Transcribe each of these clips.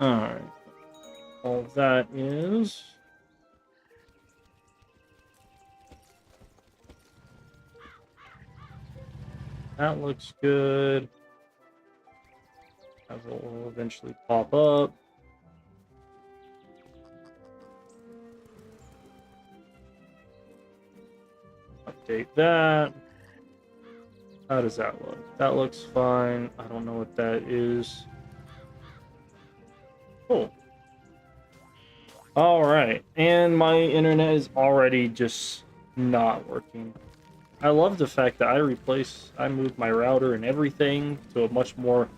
Alright. All that is... That looks good. That will eventually pop up. Update that. How does that look? That looks fine. I don't know what that is. Cool. Alright. And my internet is already just not working. I love the fact that I moved my router and everything to a much more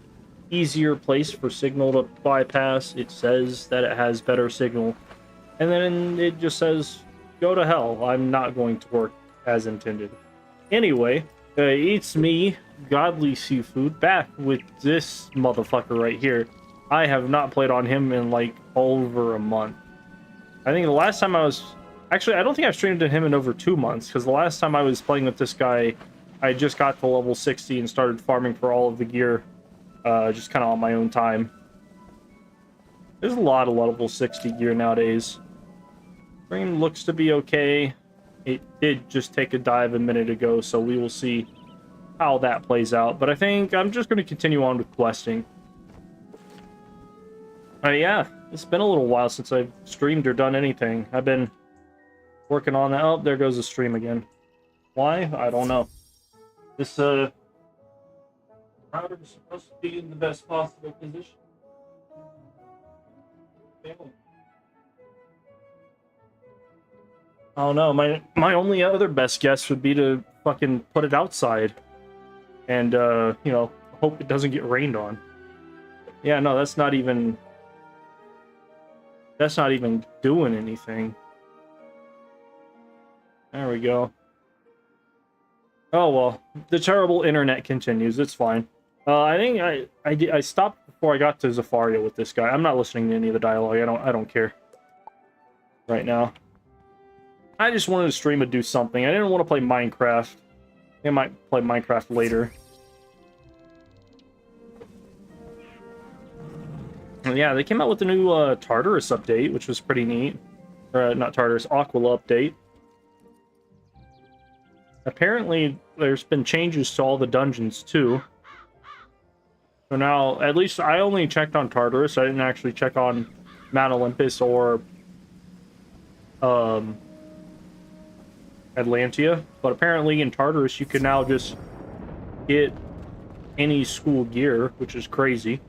easier place for signal to bypass. It says that it has better signal. And then it just says, go to hell. I'm not going to work as intended. Anyway, it's me, Godly Seafood, back with this motherfucker right here. I have not played on him in like over a month. I think the last time I was... Actually, I don't think I've streamed to him in over 2 months, because the last time I was playing with this guy, I just got to level 60 and started farming for all of the gear, just kind of on my own time. There's a lot of level 60 gear nowadays. Stream looks to be okay. It did just take a dive a minute ago, so we will see how that plays out. But I think I'm just going to continue on with questing. Yeah, it's been a little while since I've streamed or done anything. I've been working on that. Oh, there goes the stream again. Why? I don't know. This router is supposed to be in the best possible position. Oh no, my only other best guess would be to fucking put it outside. And, you know, hope it doesn't get rained on. Yeah, no, that's not even doing anything. There we go. Oh well, the terrible internet continues. It's fine. I think I stopped before I got to Zafaria with this guy. I'm not listening to any of the dialogue. I don't care right now. I just wanted to stream and do something. I didn't want to play Minecraft. I might play Minecraft later. And yeah, they came out with the new Tartarus update, which was pretty neat. Not Tartarus, Aquila update. Apparently, there's been changes to all the dungeons, too. So now, at least I only checked on Tartarus. I didn't actually check on Mount Olympus or Atlantia. But apparently in Tartarus, you can now just get any school gear, which is crazy.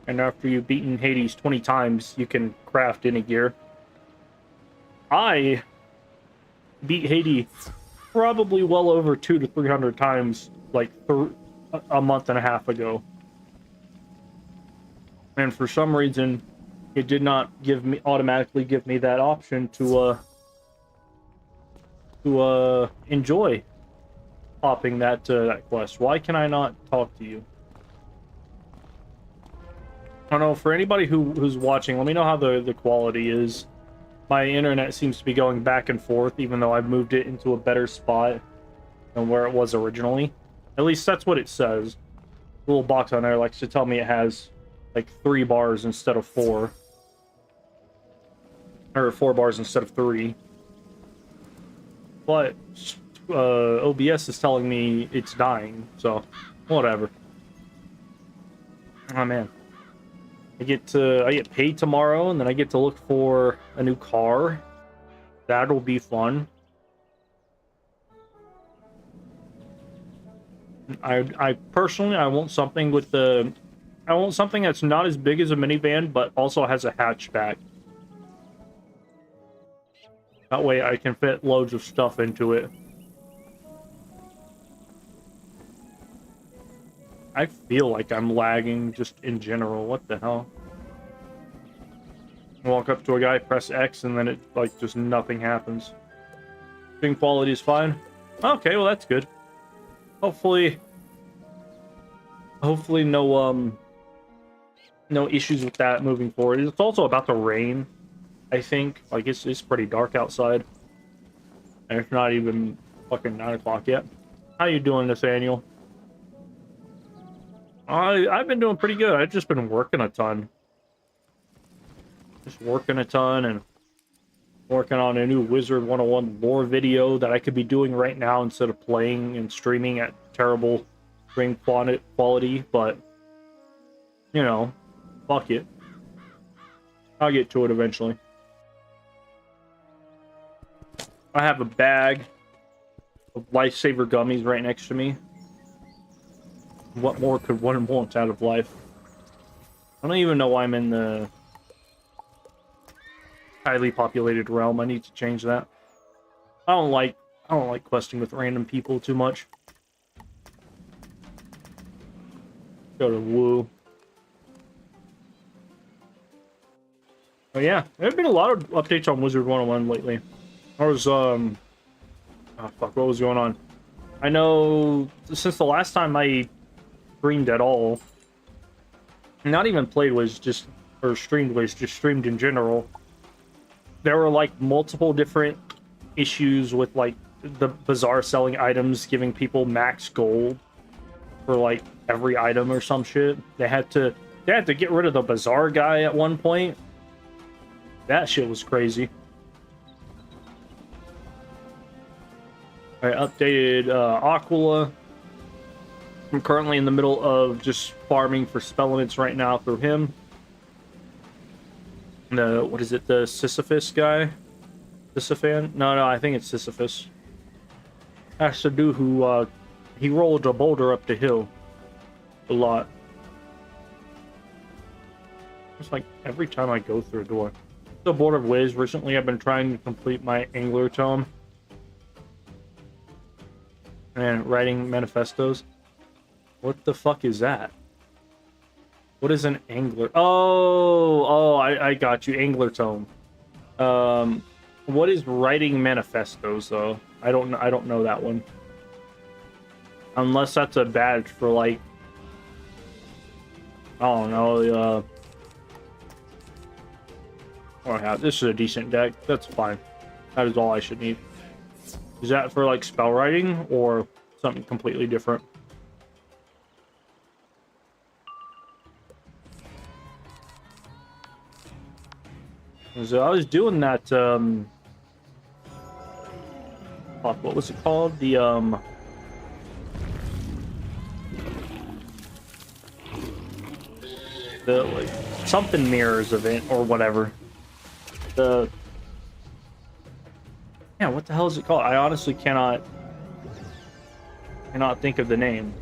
And after you've beaten Hades 20 times, you can craft any gear. I beat Hades probably well over 200 to 300 times, like a month and a half ago. And for some reason, it did not automatically give me that option to enjoy popping that quest. Why can I not talk to you? I don't know, for anybody who's watching, let me know how the quality is. My internet seems to be going back and forth, even though I've moved it into a better spot than where it was originally. At least that's what it says. The little box on there likes to tell me it has like 3 bars instead of 4. Or 4 bars instead of 3. But OBS is telling me it's dying, so whatever. Oh man. I get paid tomorrow, and then I get to look for a new car. That'll be fun. I personally want something with I want something that's not as big as a minivan, but also has a hatchback. That way I can fit loads of stuff into it. I feel like I'm lagging just in general. What the hell? Walk up to a guy, press X, and then it, like, just nothing happens. Stream quality is fine. Okay, well, that's good. Hopefully no issues with that moving forward. It's also about to rain, I think. Like, it's pretty dark outside. And it's not even fucking 9 o'clock yet. How you doing, Nathaniel? I've been doing pretty good. I've just been working a ton. Just working a ton and working on a new Wizard101 lore video that I could be doing right now instead of playing and streaming at terrible stream quality, but, you know, fuck it. I'll get to it eventually. I have a bag of lifesaver gummies right next to me. What more could one want out of life? I don't even know why I'm in the highly populated realm. I need to change that. I don't like questing with random people too much. Go to Woo. Oh yeah, there have been a lot of updates on Wizard101 lately. I was oh fuck, what was going on? I know since the last time I streamed at all, not even played Wiz, just or streamed Wiz, just streamed in general. There were like multiple different issues with like the bazaar selling items, giving people max gold for like every item or some shit. They had to get rid of the bazaar guy at one point. That shit was crazy. I updated Aquila. I'm currently in the middle of just farming for Spellinates right now through him. The, what is it, the Sisyphus guy? Sisyphan? No, I think it's Sisyphus. Has to do who, he rolled a boulder up the hill. A lot. It's like every time I go through a door. The board of Wiz, recently I've been trying to complete my Angler tome. And writing manifestos. What the fuck is that? What is an angler? Oh, I got you. Angler tome. What is writing manifestos though? I don't know that one. Unless that's a badge for like, I don't know. Oh yeah, this is a decent deck. That's fine. That is all I should need. Is that for like spell writing or something completely different? So I was doing that, fuck, what was it called? The, like, something mirrors event or whatever. Yeah, what the hell is it called? I honestly cannot think of the name.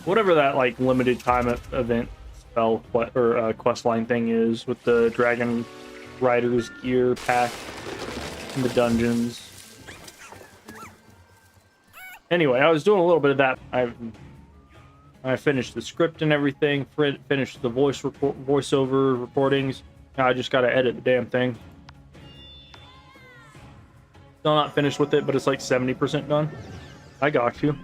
Whatever that like limited time event spell or quest line thing is with the Dragon Riders gear pack in the dungeons. Anyway, I was doing a little bit of that. I finished the script and everything. Finished the voiceover recordings. Now I just gotta edit the damn thing. Still not finished with it, but it's like 70% done. I got you.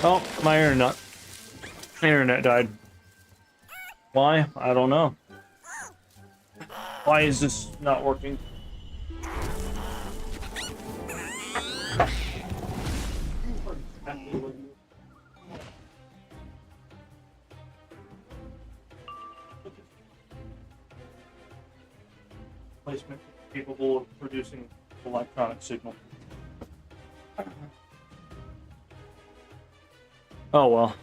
Oh, my internet died. Why? I don't know. Why is this not working? Placement capable of producing electronic signal. Oh well.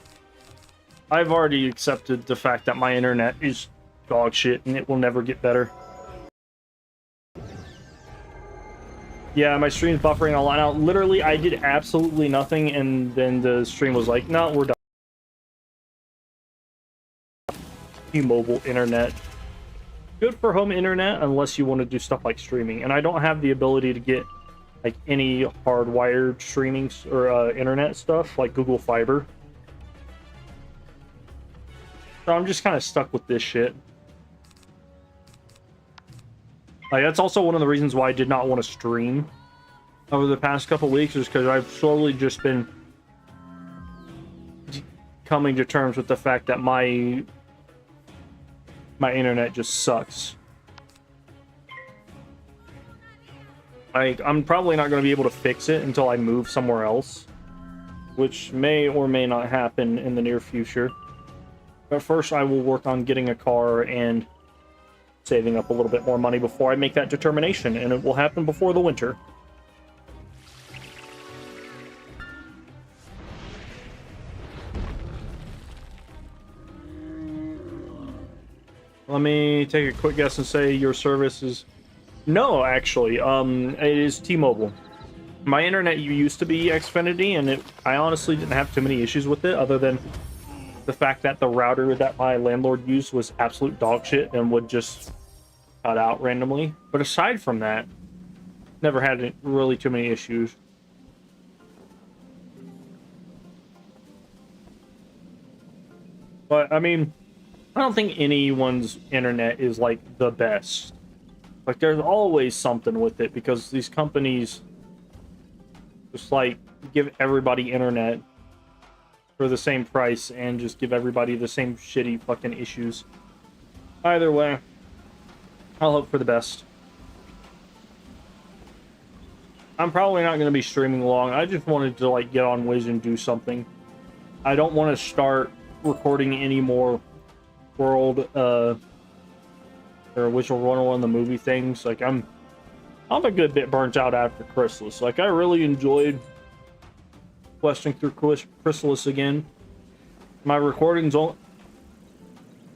I've already accepted the fact that my internet is dog shit and it will never get better. Yeah, my stream's buffering a lot now. Literally, I did absolutely nothing and then the stream was like, no, we're done. T-Mobile internet. Good for home internet unless you want to do stuff like streaming. And I don't have the ability to get like any hardwired streaming or internet stuff like Google Fiber. So I'm just kind of stuck with this shit. Like, that's also one of the reasons why I did not want to stream over the past couple weeks, is because I've slowly just been coming to terms with the fact that my internet just sucks. Like, I'm probably not going to be able to fix it until I move somewhere else, which may or may not happen in the near future. But first, I will work on getting a car and saving up a little bit more money before I make that determination, and it will happen before the winter. Let me take a quick guess and say your service is... No, actually, it is T-Mobile. My internet used to be Xfinity, and I honestly didn't have too many issues with it, other than the fact that the router that my landlord used was absolute dog shit and would just cut out randomly. But aside from that, never had really too many issues. But, I mean, I don't think anyone's internet is, like, the best. Like, there's always something with it, because these companies just, like, give everybody internet for the same price and just give everybody the same shitty fucking issues. Either way, I'll hope for the best. I'm probably not going to be streaming long. I just wanted to, like, get on Wiz and do something. I don't want to start recording any more World, or Wizard101 the movie things. Like, I'm a good bit burnt out after Chrysalis. Like, I really enjoyed questing through Chrysalis again. My recordings out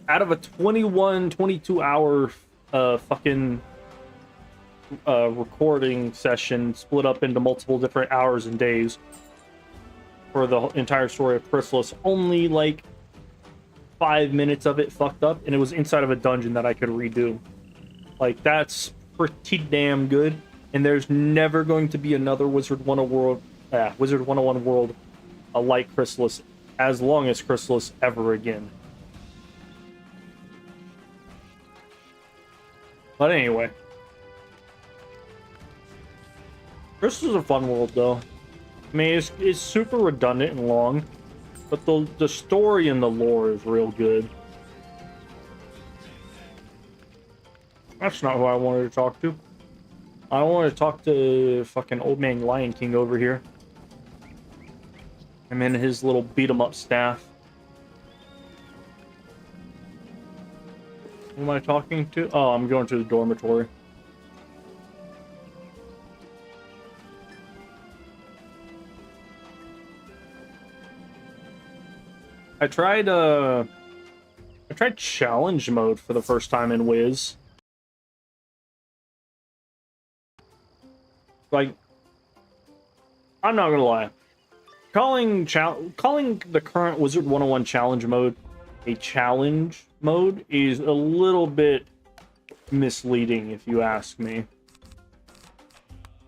of a 22 hour fucking recording session split up into multiple different hours and days for the entire story of Chrysalis, only like 5 minutes of it fucked up, and it was inside of a dungeon that I could redo. Like, that's pretty damn good, and there's never going to be another Wizard101 world like Chrysalis as long as Chrysalis ever again. But anyway, Chrysalis is a fun world, though. I mean, it's super redundant and long, but the story and the lore is real good. That's not who I wanted to talk to. I wanted to talk to fucking old man Lion King over here. I'm in his little beat-em-up staff. Who am I talking to? Oh, I'm going to the dormitory. I tried challenge mode for the first time in Wiz. Like, I'm not gonna lie. Calling the current Wizard101 challenge mode a challenge mode is a little bit misleading, if you ask me.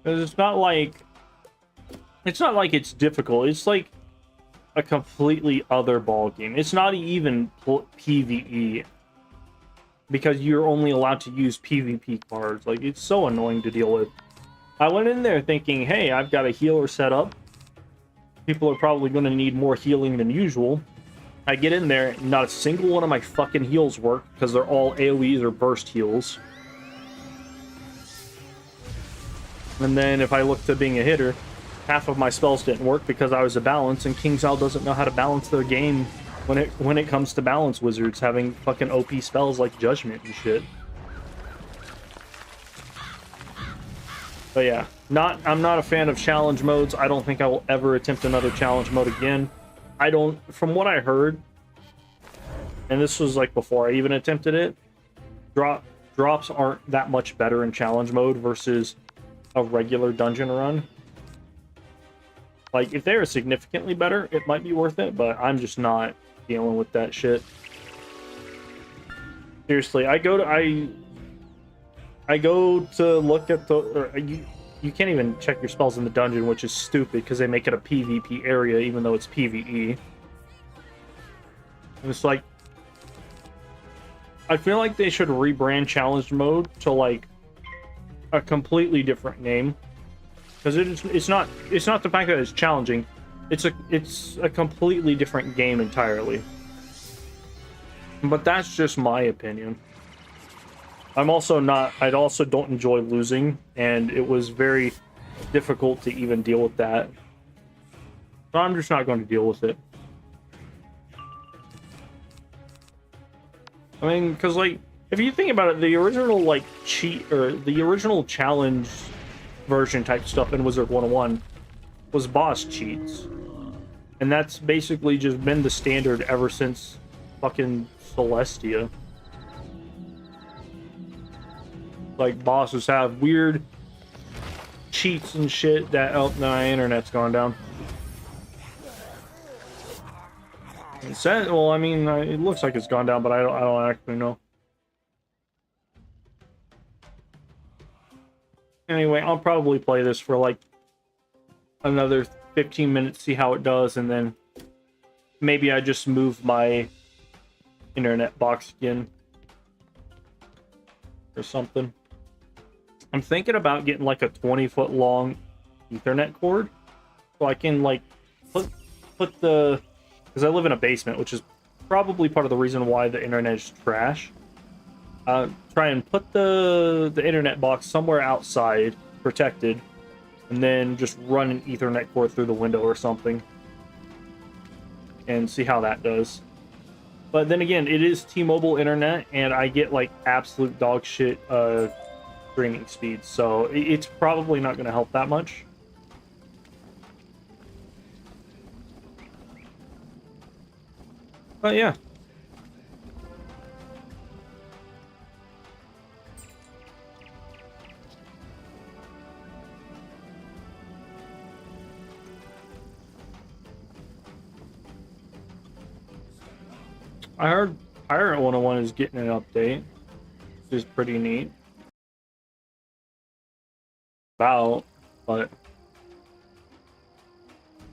Because it's not like it's difficult. It's like a completely other ball game. It's not even PvE, because you're only allowed to use PvP cards. Like, it's so annoying to deal with. I went in there thinking, hey, I've got a healer set up. People are probably going to need more healing than usual. I get in there, not a single one of my fucking heals work, because they're all AoEs or burst heals. And then if I look to being a hitter, half of my spells didn't work because I was a balance, and KingsIsle doesn't know how to balance their game when it comes to balance wizards having fucking OP spells like Judgment and shit. But yeah, I'm not a fan of challenge modes. I don't think I will ever attempt another challenge mode again. From what I heard, and this was like before I even attempted it, drops aren't that much better in challenge mode versus a regular dungeon run. Like, if they are significantly better, it might be worth it, but I'm just not dealing with that shit. Seriously, I go to look at you can't even check your spells in the dungeon, which is stupid because they make it a PvP area even though it's PvE. And it's like, I feel like they should rebrand challenge mode to like a completely different name, because it's not the fact that it's challenging, it's a completely different game entirely. But that's just my opinion. I'm also not. I also don't enjoy losing, and it was very difficult to even deal with that. So I'm just not going to deal with it. I mean, because like, if you think about it, the original like cheat or the original challenge version type stuff in Wizard 101 was boss cheats, and that's basically just been the standard ever since fucking Celestia. Like, bosses have weird cheats and shit that... Oh, no, my internet's gone down. It said, well, I mean, it looks like it's gone down, but I don't actually know. Anyway, I'll probably play this for like another 15 minutes, see how it does, and then maybe I just move my internet box again or something. I'm thinking about getting like a 20-foot long Ethernet cord so I can like put the, because I live in a basement, which is probably part of the reason why the internet is trash. Try and put the internet box somewhere outside, protected, and then just run an Ethernet cord through the window or something, and see how that does. But then again, it is T-Mobile internet, and I get like absolute dog shit streaming speeds, so it's probably not going to help that much. But yeah. I heard Pirate 101 is getting an update, which is pretty neat. But what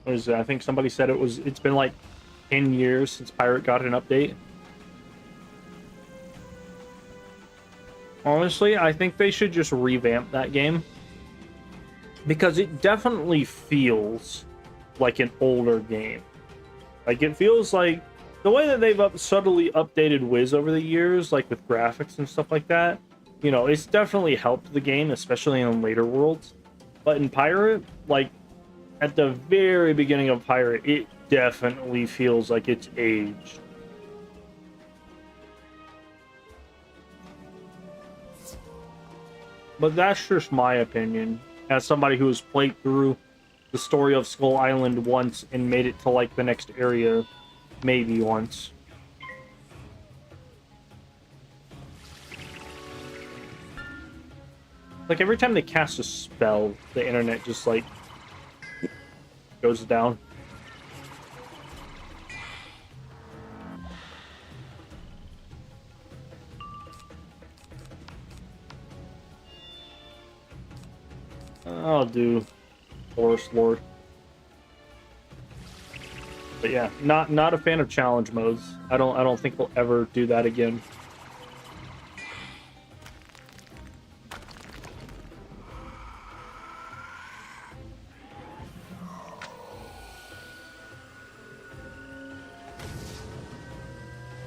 is it? I think somebody said it's been like 10 years since Pirate got an update. Honestly, I think they should just revamp that game, because it definitely feels like an older game. Like, it feels like the way that they've subtly updated Wiz over the years, like with graphics and stuff like that, you know, it's definitely helped the game, especially in later worlds. But in Pirate, like, at the very beginning of Pirate, it definitely feels like it's aged. But that's just my opinion, as somebody who has played through the story of Skull Island once and made it to, like, the next area maybe once. Like, every time they cast a spell, the internet just, like, goes down. I'll do Forest Lord. But yeah, not a fan of challenge modes. I don't think we'll ever do that again.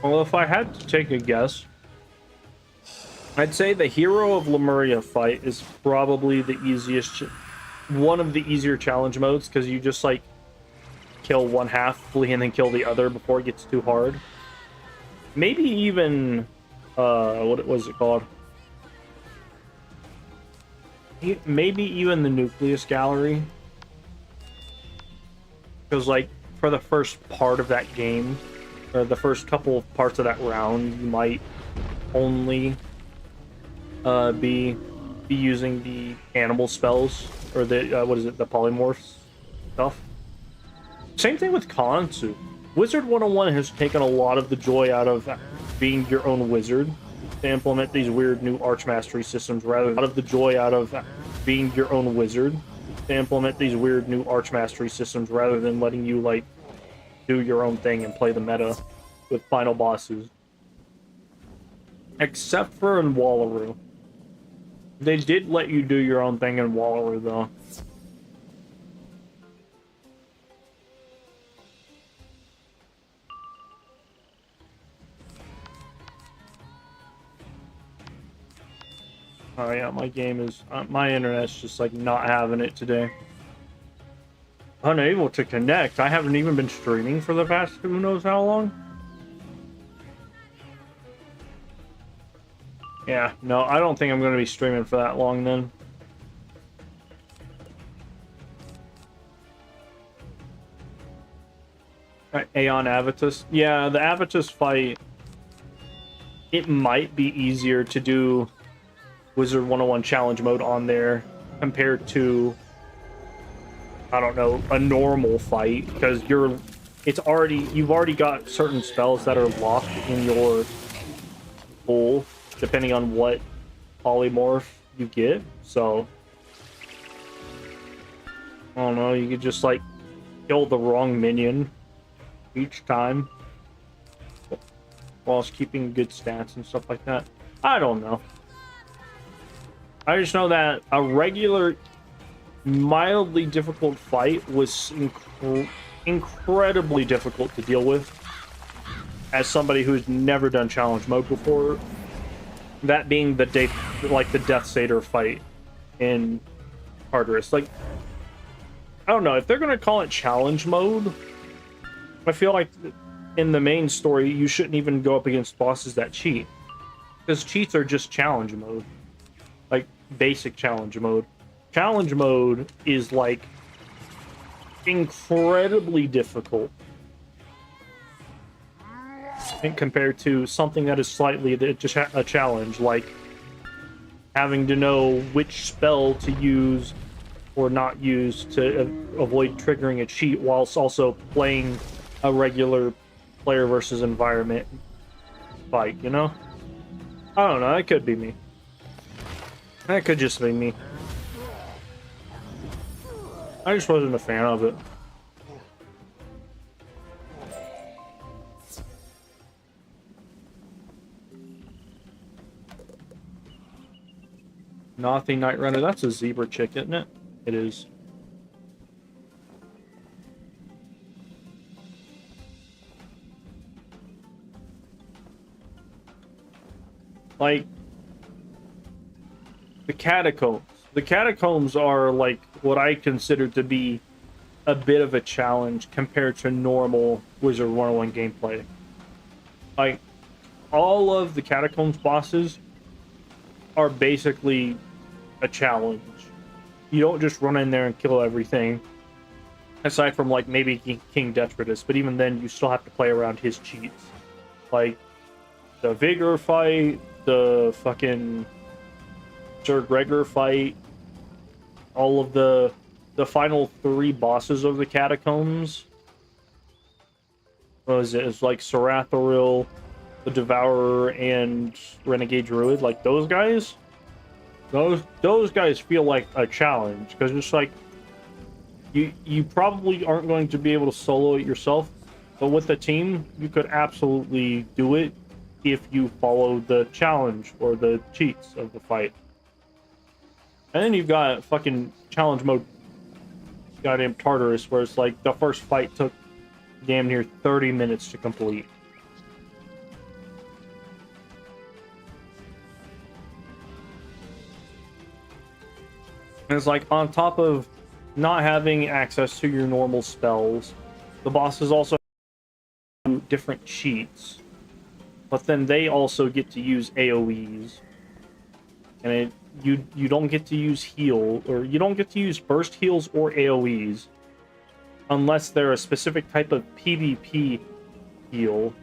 Well, if I had to take a guess, I'd say the Hero of Lemuria fight is probably the easiest, one of the easier challenge modes, because you just, like, kill one half, flee, and then kill the other before it gets too hard. Maybe even, what was it called? Maybe even the Nucleus Gallery. Because, like, for the first part of that game, or the first couple of parts of that round, you might only be using the animal spells, or the what is it, the polymorphs stuff. Same thing with Kansu. Wizard 101 has taken a lot of the joy out of being your own wizard to implement these weird new archmastery systems, rather than being your own wizard to implement these weird new archmastery systems, rather than letting you, like, do your own thing and play the meta with final bosses. Except for in Wallaroo. They did let you do your own thing in Wallaroo, though. Oh yeah, my game is my internet's just like not having it today. Unable to connect. I haven't even been streaming for the past who knows how long. Yeah, no, I don't think I'm going to be streaming for that long then. Aeon Avitus. Yeah, the Avitus fight, it might be easier to do Wizard101 challenge mode on there compared to, I don't know, a normal fight, because you've already got certain spells that are locked in your pool depending on what polymorph you get. So I don't know, you could just like kill the wrong minion each time whilst keeping good stats and stuff like that. I don't know. I just know that a regular mildly difficult fight was incredibly difficult to deal with as somebody who's never done challenge mode before. That being the Death Satyr fight in Tartarus. Like, I don't know if they're gonna call it challenge mode. I feel like in the main story you shouldn't even go up against bosses that cheat, because cheats are just challenge mode, like basic challenge mode. Challenge mode is like incredibly difficult compared to something that is slightly just a challenge, like having to know which spell to use or not use to avoid triggering a cheat whilst also playing a regular player versus environment fight, you know? I don't know, that could be me. That could just be me. I just wasn't a fan of it. Nothing Night Runner. That's a zebra chick, isn't it? It is. Like the catacombs. The catacombs are like what I consider to be a bit of a challenge compared to normal Wizard101 gameplay. Like all of the catacombs bosses are basically a challenge. You don't just run in there and kill everything, aside from like maybe King Detritus, but even then you still have to play around his cheats. Like the Vigor fight, the fucking Sir Gregor fight, all of the final 3 bosses of the catacombs. What was it? It's like Sarathoril, the Devourer, and Renegade Druid. Like those guys, those guys feel like a challenge, because it's like you probably aren't going to be able to solo it yourself, but with a team you could absolutely do it if you follow the challenge or the cheats of the fight. And then you've got fucking challenge mode goddamn Tartarus, where it's like the first fight took damn near 30 minutes to complete. And it's like, on top of not having access to your normal spells, the bosses also have different cheats, but then they also get to use AoEs, and you don't get to use heal, or you don't get to use burst heals or AoEs unless they're a specific type of PvP heal.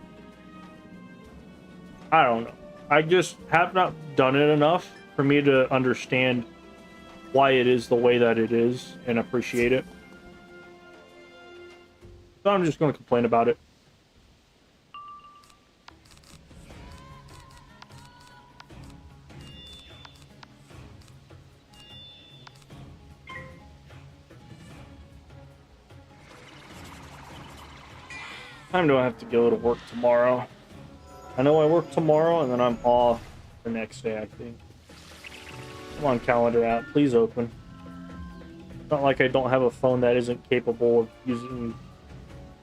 I don't know. I just have not done it enough for me to understand why it is the way that it is and appreciate it. So I'm just going to complain about it. Time do I have to go to work tomorrow? I know I work tomorrow, and then I'm off the next day, I think. Come on, calendar app, please open. It's not like I don't have a phone that isn't capable of using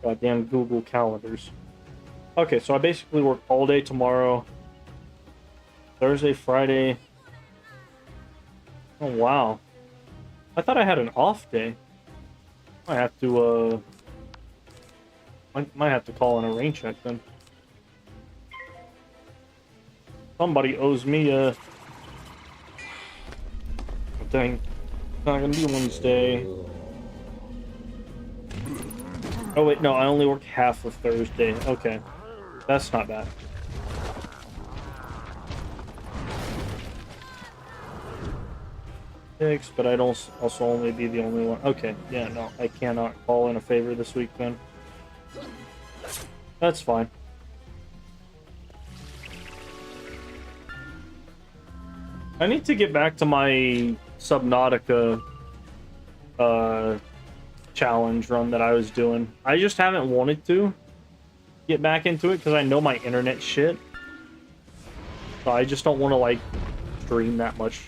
goddamn Google Calendars. Okay, so I basically work all day tomorrow. Thursday, Friday. Oh, wow. I thought I had an off day. I have to, might have to call in a rain check then. Somebody owes me a... Dang. It's not gonna be Wednesday. Oh wait, no, I only work half of Thursday. Okay. That's not bad. But I'd also only be the only one. Okay, yeah, no, I cannot call in a favor this week then. That's fine. I need to get back to my Subnautica challenge run that I was doing. I just haven't wanted to get back into it because I know my internet shit. So I just don't want to like stream that much.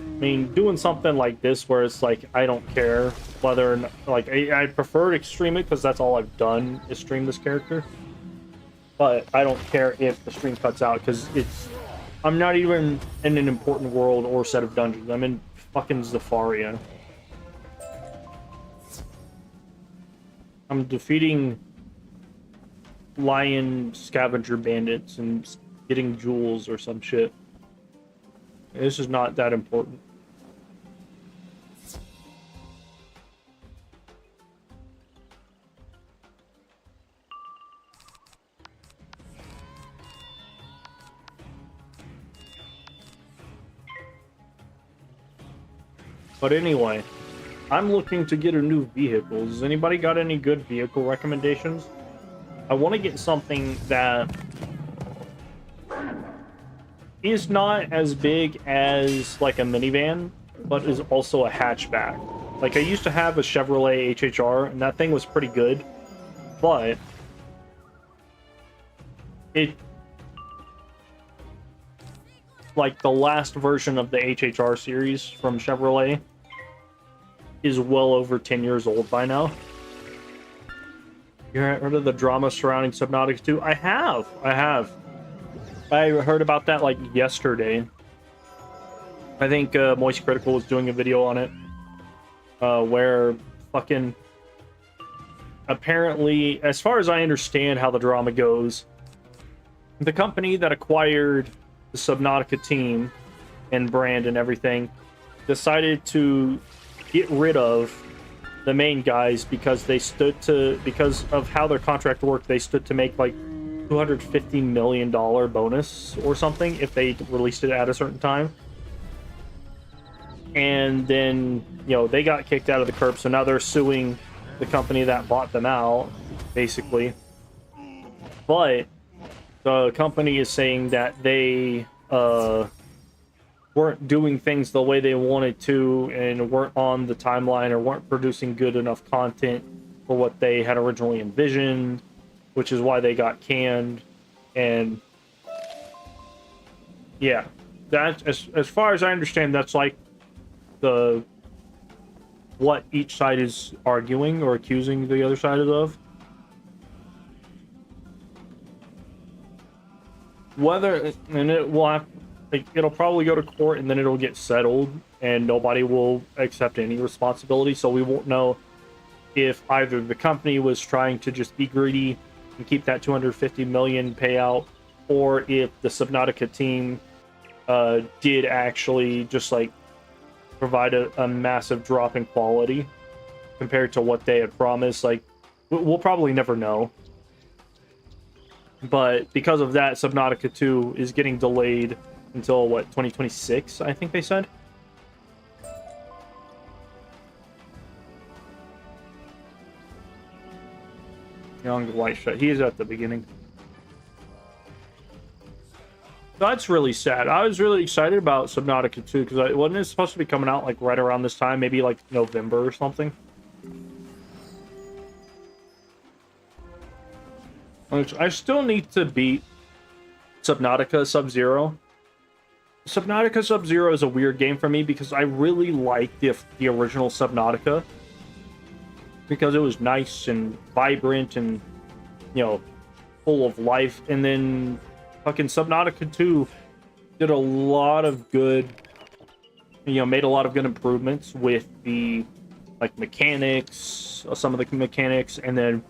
I mean, doing something like this where it's like I don't care whether or not, like I prefer to stream it because that's all I've done is stream this character. But I don't care if the stream cuts out because I'm not even in an important world or set of dungeons. I'm in fucking Zafaria. I'm defeating lion scavenger bandits and getting jewels or some shit. This is not that important. But anyway, I'm looking to get a new vehicle. Has anybody got any good vehicle recommendations? I want to get something that is not as big as like a minivan, but is also a hatchback. Like I used to have a Chevrolet HHR, and that thing was pretty good, but like the last version of the HHR series from Chevrolet is well over 10 years old by now. You heard of the drama surrounding Subnautica 2? I have. I heard about that like yesterday. I think Moist Critical was doing a video on it where fucking apparently, as far as I understand how the drama goes, the company that acquired the Subnautica team and brand and everything decided to get rid of the main guys because because of how their contract worked, they stood to make like $250 million bonus or something if they released it at a certain time. And then, you know, they got kicked out of the curb, so now they're suing the company that bought them out, basically. But the company is saying that they weren't doing things the way they wanted to and weren't on the timeline or weren't producing good enough content for what they had originally envisioned, which is why they got canned. And yeah, that as far as I understand, that's like what each side is arguing or accusing the other side of. Whether, and it will have, like, it'll probably go to court and then it'll get settled and nobody will accept any responsibility, so we won't know if either the company was trying to just be greedy and keep that 250 million payout, or if the Subnautica team did actually just like provide a massive drop in quality compared to what they had promised. Like, we'll probably never know. But because of that, Subnautica 2 is getting delayed until, what, 2026, I think they said? Young White Shot. He is at the beginning. That's really sad. I was really excited about Subnautica 2 because wasn't it supposed to be coming out like right around this time, maybe like November or something? I still need to beat Subnautica Sub-Zero. Subnautica Sub-Zero is a weird game for me because I really like the original Subnautica because it was nice and vibrant and, you know, full of life. And then fucking Subnautica 2 did a lot of good made a lot of good improvements with the like mechanics, some of the mechanics, and then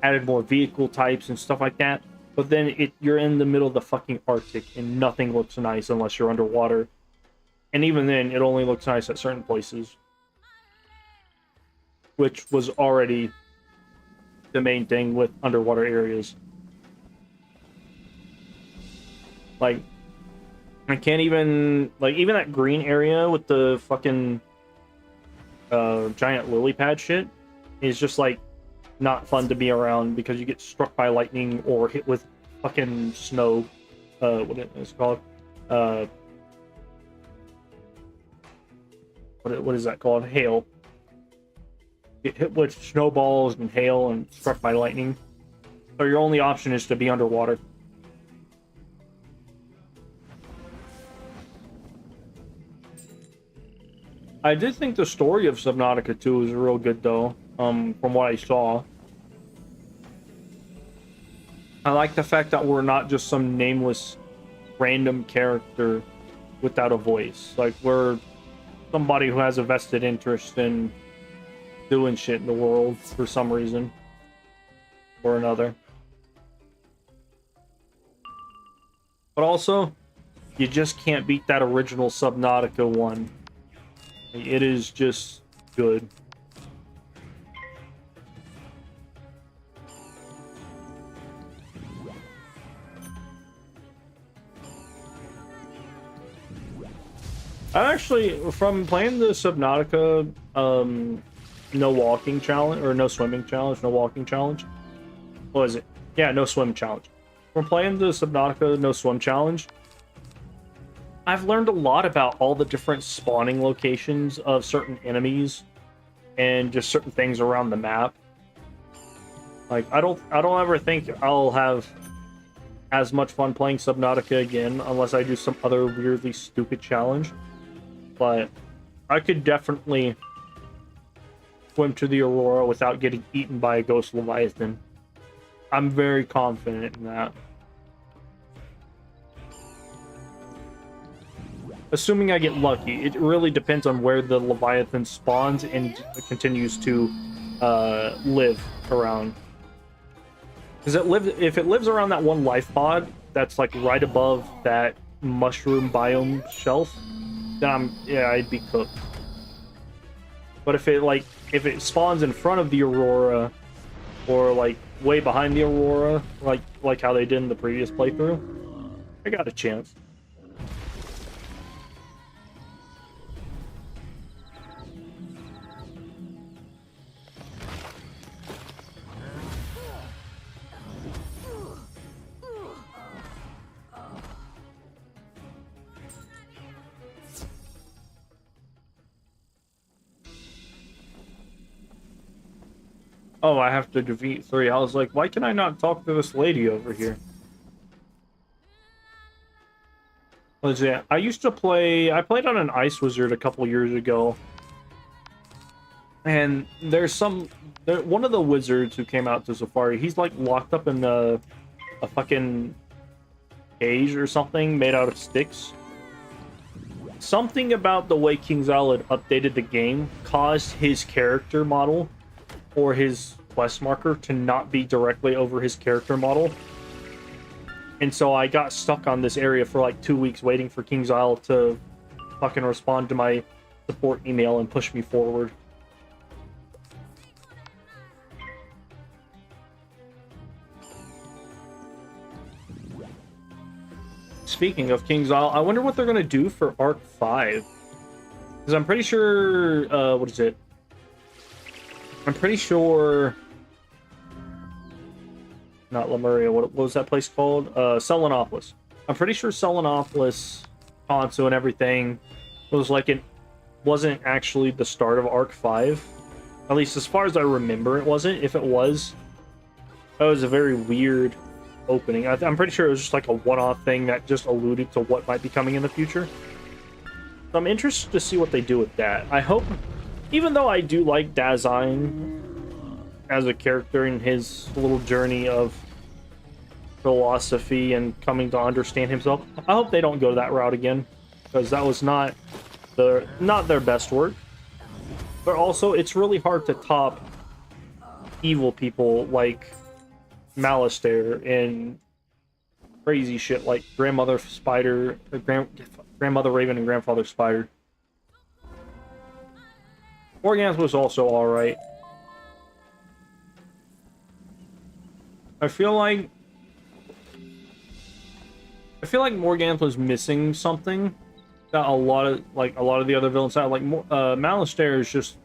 added more vehicle types and stuff like that. But then you're in the middle of the fucking Arctic and nothing looks nice unless you're underwater. And even then, it only looks nice at certain places, which was already the main thing with underwater areas. Like, I can't even, like, even that green area with the fucking giant lily pad shit is just, like, not fun to be around because you get struck by lightning or hit with fucking snow. What it is called? What is that called? Hail. Get hit with snowballs and hail and struck by lightning. So your only option is to be underwater. I did think the story of Subnautica 2 was real good, though, from what I saw. I like the fact that we're not just some nameless, random character without a voice. Like, we're somebody who has a vested interest in doing shit in the world for some reason or another. But also, you just can't beat that original Subnautica 1. It is just good. I actually, from playing the Subnautica, no walking challenge, or no swimming challenge, no walking challenge. What is it? Yeah, no swim challenge. From playing the Subnautica no swim challenge, I've learned a lot about all the different spawning locations of certain enemies and just certain things around the map. Like, I don't ever think I'll have as much fun playing Subnautica again unless I do some other weirdly stupid challenge. But I could definitely swim to the Aurora without getting eaten by a ghost Leviathan. I'm very confident in that. Assuming I get lucky. It really depends on where the Leviathan spawns and continues to live around. Because if it lives around that one life pod that's like right above that mushroom biome shelf, then I'd be cooked. But if it spawns in front of the Aurora, or like way behind the Aurora, like how they did in the previous playthrough, I got a chance. Oh, I have to defeat 3. I was like, why can I not talk to this lady over here? What is it? I played on an Ice Wizard a couple years ago. And one of the wizards who came out to Safari, he's like locked up in a fucking cage or something made out of sticks. Something about the way King's Isle had updated the game caused his character model or his quest marker to not be directly over his character model. And so I got stuck on this area for like 2 weeks waiting for King's Isle to fucking respond to my support email and push me forward. Speaking of King's Isle, I wonder what they're going to do for Arc 5. Because I'm pretty sure, what is it? I'm pretty sure... Not Lemuria, what was that place called? Selenopolis. I'm pretty sure Selenopolis, Ponzu, and everything was like wasn't actually the start of Arc 5. At least as far as I remember, it wasn't. If it was, that was a very weird opening. I'm pretty sure it was just like a one-off thing that just alluded to what might be coming in the future. So I'm interested to see what they do with that. I hope... Even though I do like Dasein as a character in his little journey of philosophy and coming to understand himself, I hope they don't go that route again, because that was not not their best work, but also it's really hard to top evil people like Malistaire and crazy shit like Grandmother Spider, Grandmother Raven, and Grandfather Spider. Morganth was also alright. I feel like Morganth was missing something that a lot of the other villains had. Like Malistaire is just,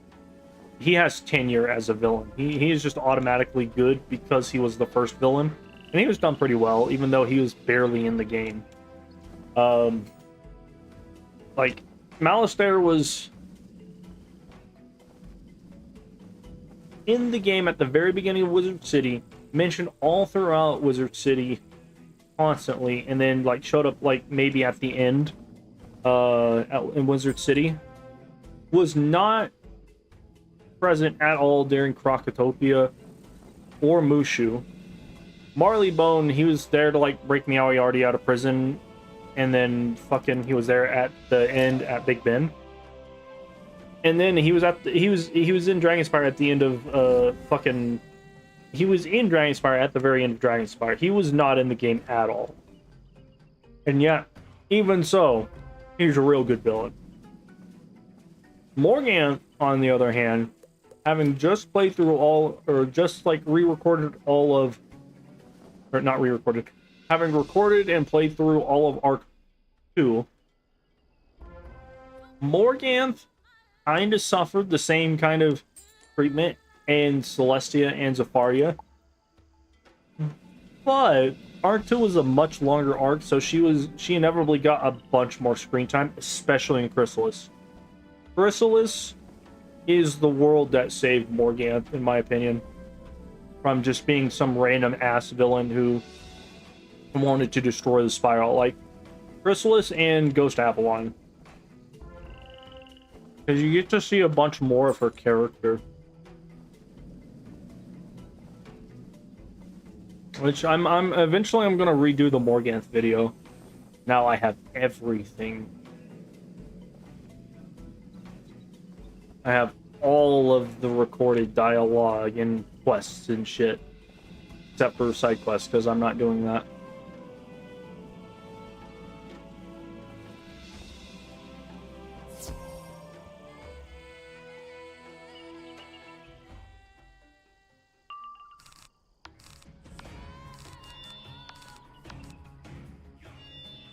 he has tenure as a villain. He is just automatically good because he was the first villain, and he was done pretty well, even though he was barely in the game. Like Malistaire was in the game at the very beginning of Wizard City, mentioned all throughout Wizard City constantly, and then like showed up like maybe at the end in Wizard City. Was not present at all during Krokotopia or Mushu. Marleybone, he was there to like break Meowiardi out of prison, and then fucking he was there at the end at Big Ben. And then he was he was in Dragonspire at the end of he was in Dragonspire at the very end of Dragonspire. He was not in the game at all. And yet, even so, he's a real good villain. Morganth, on the other hand, having just played through all, or just like re-recorded all of, or not re-recorded, having recorded and played through all of Arc 2, Morganth kind of suffered the same kind of treatment in Celestia and Zafaria, but Arc 2 was a much longer arc, so she inevitably got a bunch more screen time, especially in Chrysalis. Chrysalis is the world that saved Morganth, in my opinion, from just being some random ass villain who wanted to destroy the Spiral. Like Chrysalis and Ghost Avalon, because you get to see a bunch more of her character, which I'm eventually I'm gonna redo the Morganth video. Now I have everything. I have all of the recorded dialogue and quests and shit, except for side quests, because I'm not doing that.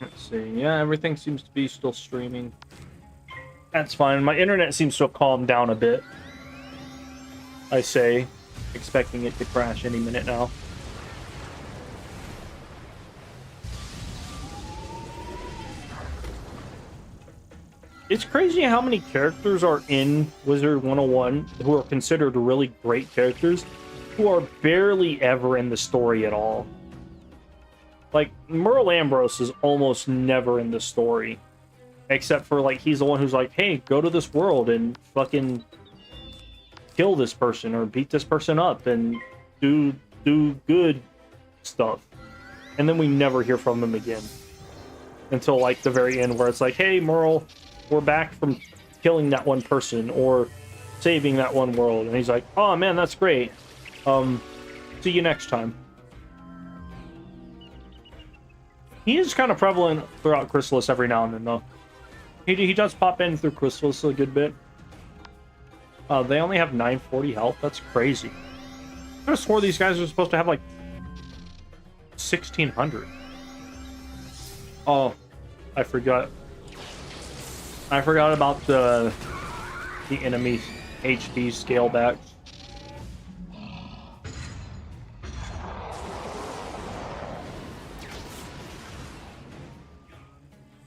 Let's see. Yeah, everything seems to be still streaming. That's fine. My internet seems to have calmed down a bit. I say, expecting it to crash any minute now. It's crazy how many characters are in Wizard101 who are considered really great characters, who are barely ever in the story at all. Like, Merle Ambrose is almost never in the story. Except for, like, he's the one who's like, hey, go to this world and fucking kill this person or beat this person up and do good stuff. And then we never hear from him again. Until, like, the very end where it's like, hey, Merle, we're back from killing that one person or saving that one world. And he's like, oh, man, that's great. See you next time. He is kind of prevalent throughout Chrysalis every now and then, though. He does pop in through Chrysalis a good bit. They only have 940 health. That's crazy. I could have swore these guys are supposed to have like 1600. Oh, I forgot. I forgot about the enemy HD scale back.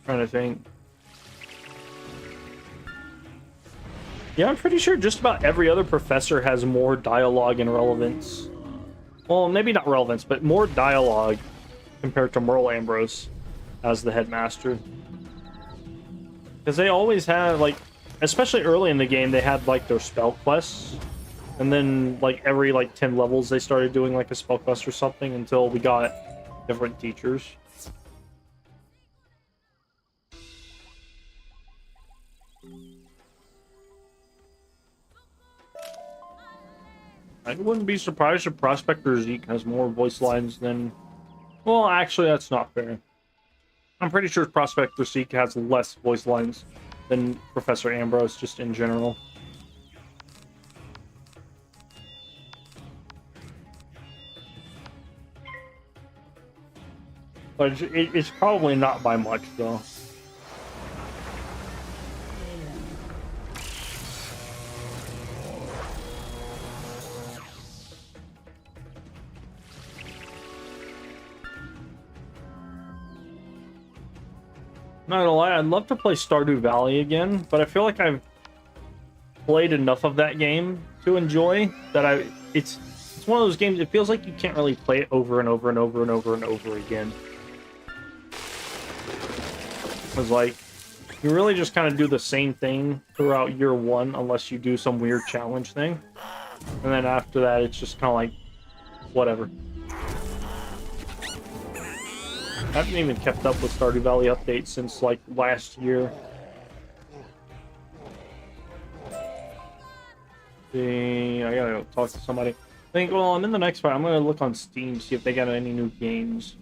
Trying to think. Yeah, I'm pretty sure just about every other professor has more dialogue and relevance. Well, maybe not relevance, but more dialogue compared to Merle Ambrose as the headmaster. Because they always have, like, especially early in the game, they had, like, their spell quests. And then, like, every, like, 10 levels, they started doing, like, a spell quest or something until we got different teachers. I wouldn't be surprised if Prospector Zeke has more voice lines than... Well, actually, that's not fair. I'm pretty sure Prospector Zeke has less voice lines than Professor Ambrose, just in general. But it's probably not by much, though. Not gonna lie, I'd love to play Stardew Valley again, but I feel like I've played enough of that game to enjoy that it's one of those games, it feels like you can't really play it over and over and over and over and over again. It's like, you really just kind of do the same thing throughout year one, unless you do some weird challenge thing. And then after that, it's just kind of like, whatever. I haven't even kept up with Stardew Valley updates since, like, last year. See, I gotta go talk to somebody. I think, well, I'm in the next part. I'm gonna look on Steam, see if they got any new games.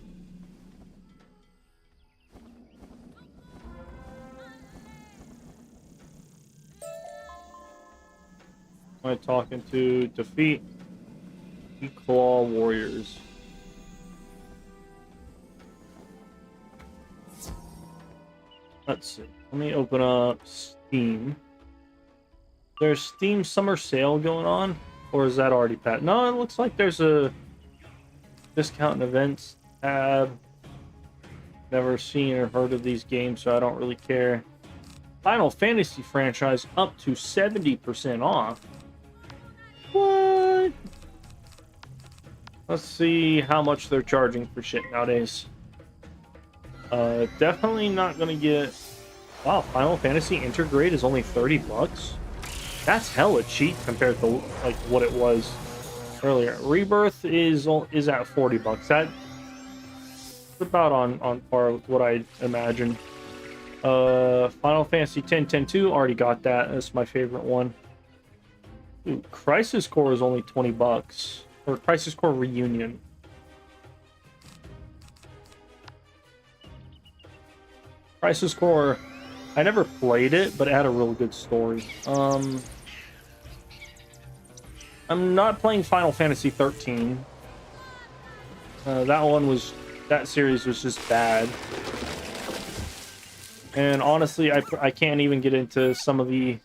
Am I talking to defeat the Claw Warriors? Let's see. Let me open up Steam. There's Steam Summer Sale going on, or is that already pat? No, it looks like there's a discount and events tab. Never seen or heard of these games, so I don't really care. Final Fantasy franchise up to 70% off. What? Let's see how much they're charging for shit nowadays. Definitely not gonna get... Wow, Final Fantasy Intergrade is only 30 bucks? That's hella cheap compared to, like, what it was earlier. Rebirth is at 40 bucks. That's about on par with what I imagined. Final Fantasy X 10-2, already got that. That's my favorite one. Ooh, Crisis Core is only 20 bucks. Or Crisis Core Reunion. Crisis Core, I never played it, but it had a really good story. I'm not playing Final Fantasy 13. That series was just bad. And honestly, I can't even get into some of the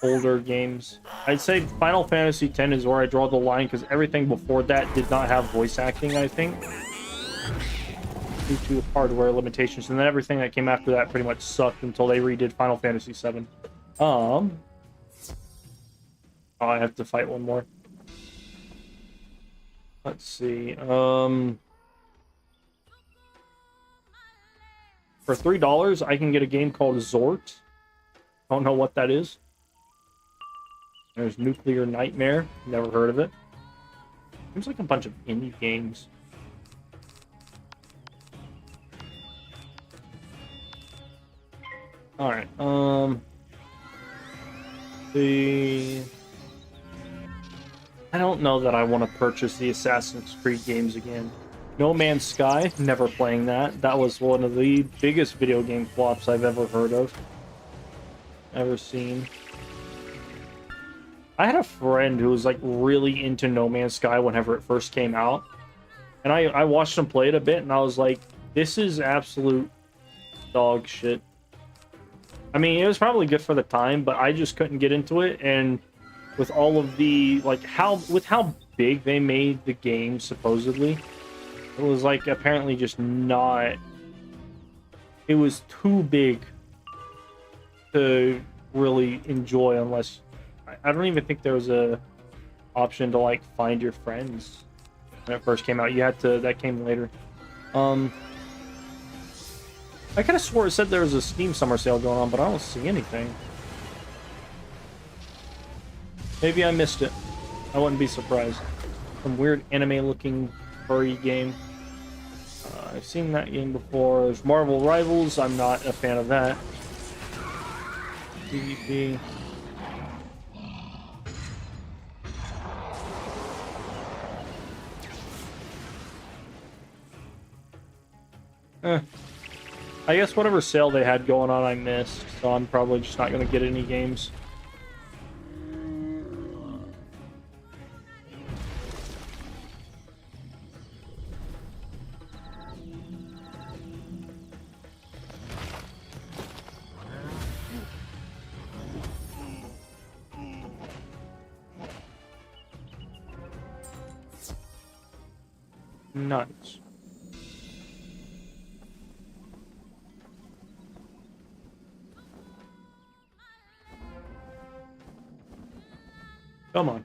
older games. I'd say Final Fantasy X is where I draw the line, because everything before that did not have voice acting, I think. Due to hardware limitations, and then everything that came after that pretty much sucked until they redid Final Fantasy VII. Oh, I have to fight one more. Let's see. For $3, I can get a game called Zort. Don't know what that is. There's Nuclear Nightmare. Never heard of it. Seems like a bunch of indie games. Alright, I don't know that I want to purchase the Assassin's Creed games again. No Man's Sky, never playing that. That was one of the biggest video game flops I've ever heard of. Ever seen. I had a friend who was, like, really into No Man's Sky whenever it first came out. And I watched him play it a bit, and I was like, this is absolute dog shit. I mean, it was probably good for the time, but I just couldn't get into it. And with all of the, like, how big they made the game, supposedly, it was, like, apparently just not... It was too big to really enjoy unless... I don't even think there was a option to, like, find your friends when it first came out. You had to... That came later. I could have swore it said there was a Steam Summer Sale going on, but I don't see anything. Maybe I missed it. I wouldn't be surprised. Some weird anime-looking furry game. I've seen that game before. There's Marvel Rivals. I'm not a fan of that. PvP. I guess whatever sale they had going on I missed, so I'm probably just not going to get any games. Nice. Come on.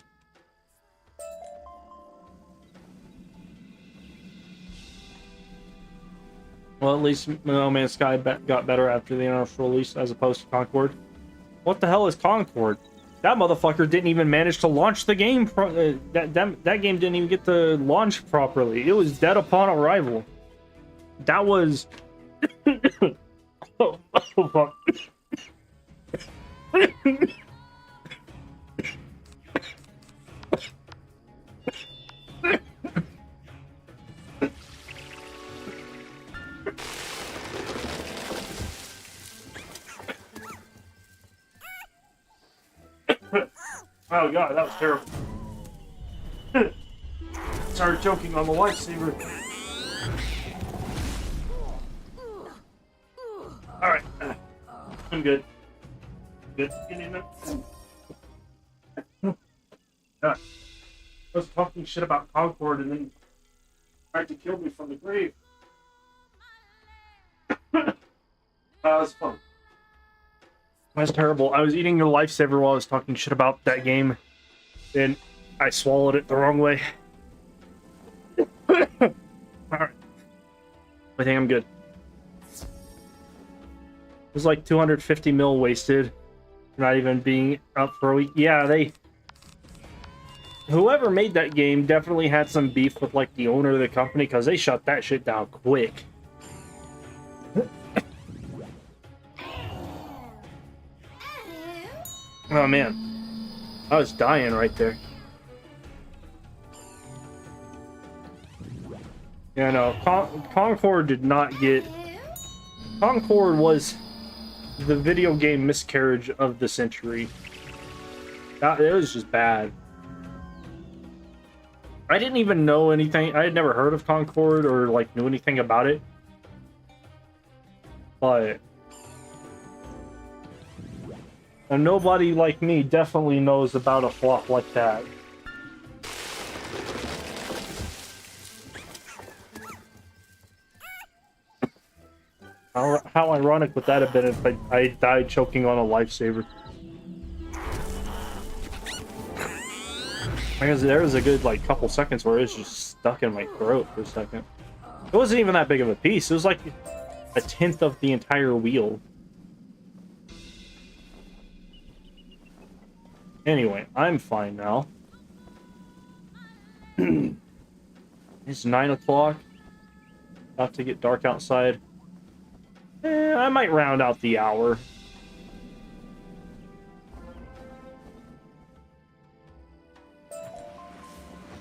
Well, at least No Man's Sky got better after the initial release as opposed to Concord. What the hell is Concord? That motherfucker didn't even manage to launch the game. That game didn't even get to launch properly. It was dead upon arrival. That was... oh, fuck. Oh god, that was terrible. Started choking on the lightsaber. Alright. I'm good. Good. Get in there. God. I was talking shit about Concord and then tried to kill me from the grave. That was fun. That's terrible. I was eating a lifesaver while I was talking shit about that game, and I swallowed it the wrong way. Alright. I think I'm good. It was like 250 mil wasted. Not even being up for a week. Yeah, whoever made that game definitely had some beef with like the owner of the company, because they shut that shit down quick. Oh man, I was dying right there. Yeah, no, Concord did not get... Concord was the video game miscarriage of the century. It was just bad. I didn't even know anything. I had never heard of Concord or like knew anything about it. But... and nobody like me definitely knows about a flop like that. How ironic would that have been if I died choking on a lifesaver? Because there was a good like couple seconds where it was just stuck in my throat for a second. It wasn't even that big of a piece. It was like a tenth of the entire wheel. Anyway, I'm fine now. It's 9 o'clock. About to get dark outside. I might round out the hour.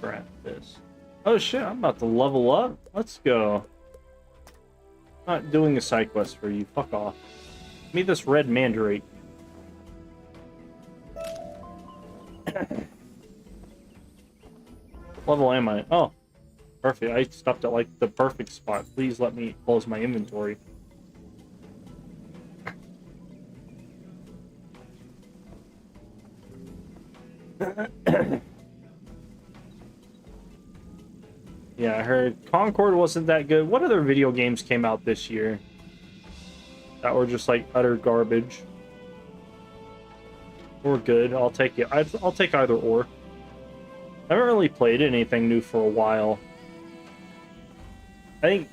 Crap this. Oh shit, I'm about to level up. Let's go. Not doing a side quest for you. Fuck off. Give me this red mandrake. Level am I? Oh, perfect. I stopped at like the perfect spot. Please let me close my inventory. Yeah, I heard Concord wasn't that good. What other video games came out this year that were just like utter garbage? Or good? I'll take it. I'll take either or. I haven't really played anything new for a while. I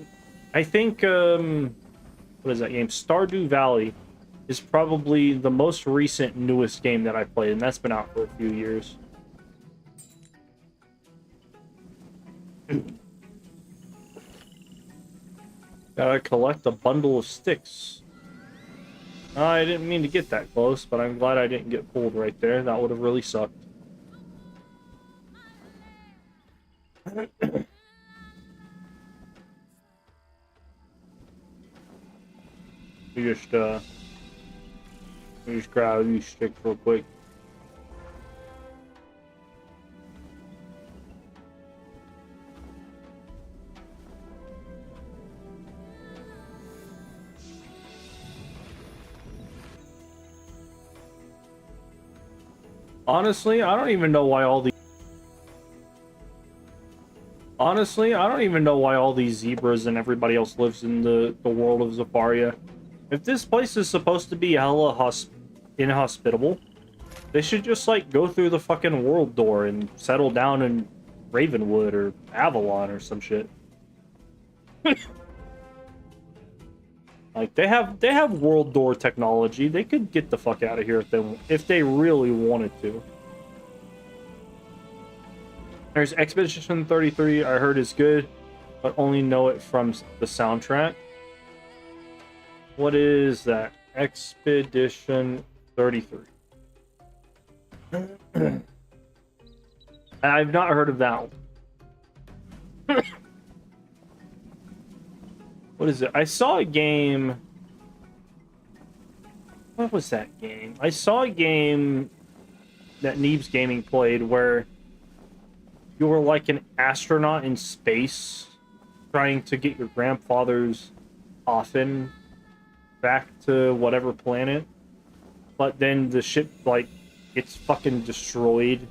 think what is that game? Stardew Valley is probably the most recent newest game that I played, and that's been out for a few years. Gotta collect a bundle of sticks. I didn't mean to get that close, but I'm glad I didn't get pulled right there. That would have really sucked. We just grab these sticks real quick. Honestly, I don't even know why all these. Honestly, I don't even know why all these zebras and everybody else lives in the world of Zafaria. If this place is supposed to be hella inhospitable, they should just, like, go through the fucking world door and settle down in Ravenwood or Avalon or some shit. Like, they have world door technology. They could get the fuck out of here if they really wanted to. There's Expedition 33, I heard is good, but only know it from the soundtrack. What is that? Expedition 33. I've not heard of that one. What is it? I saw a game. What was that game? I saw a game that Neebs Gaming played where you were like an astronaut in space trying to get your grandfather's coffin back to whatever planet. But then the ship, like, gets fucking destroyed.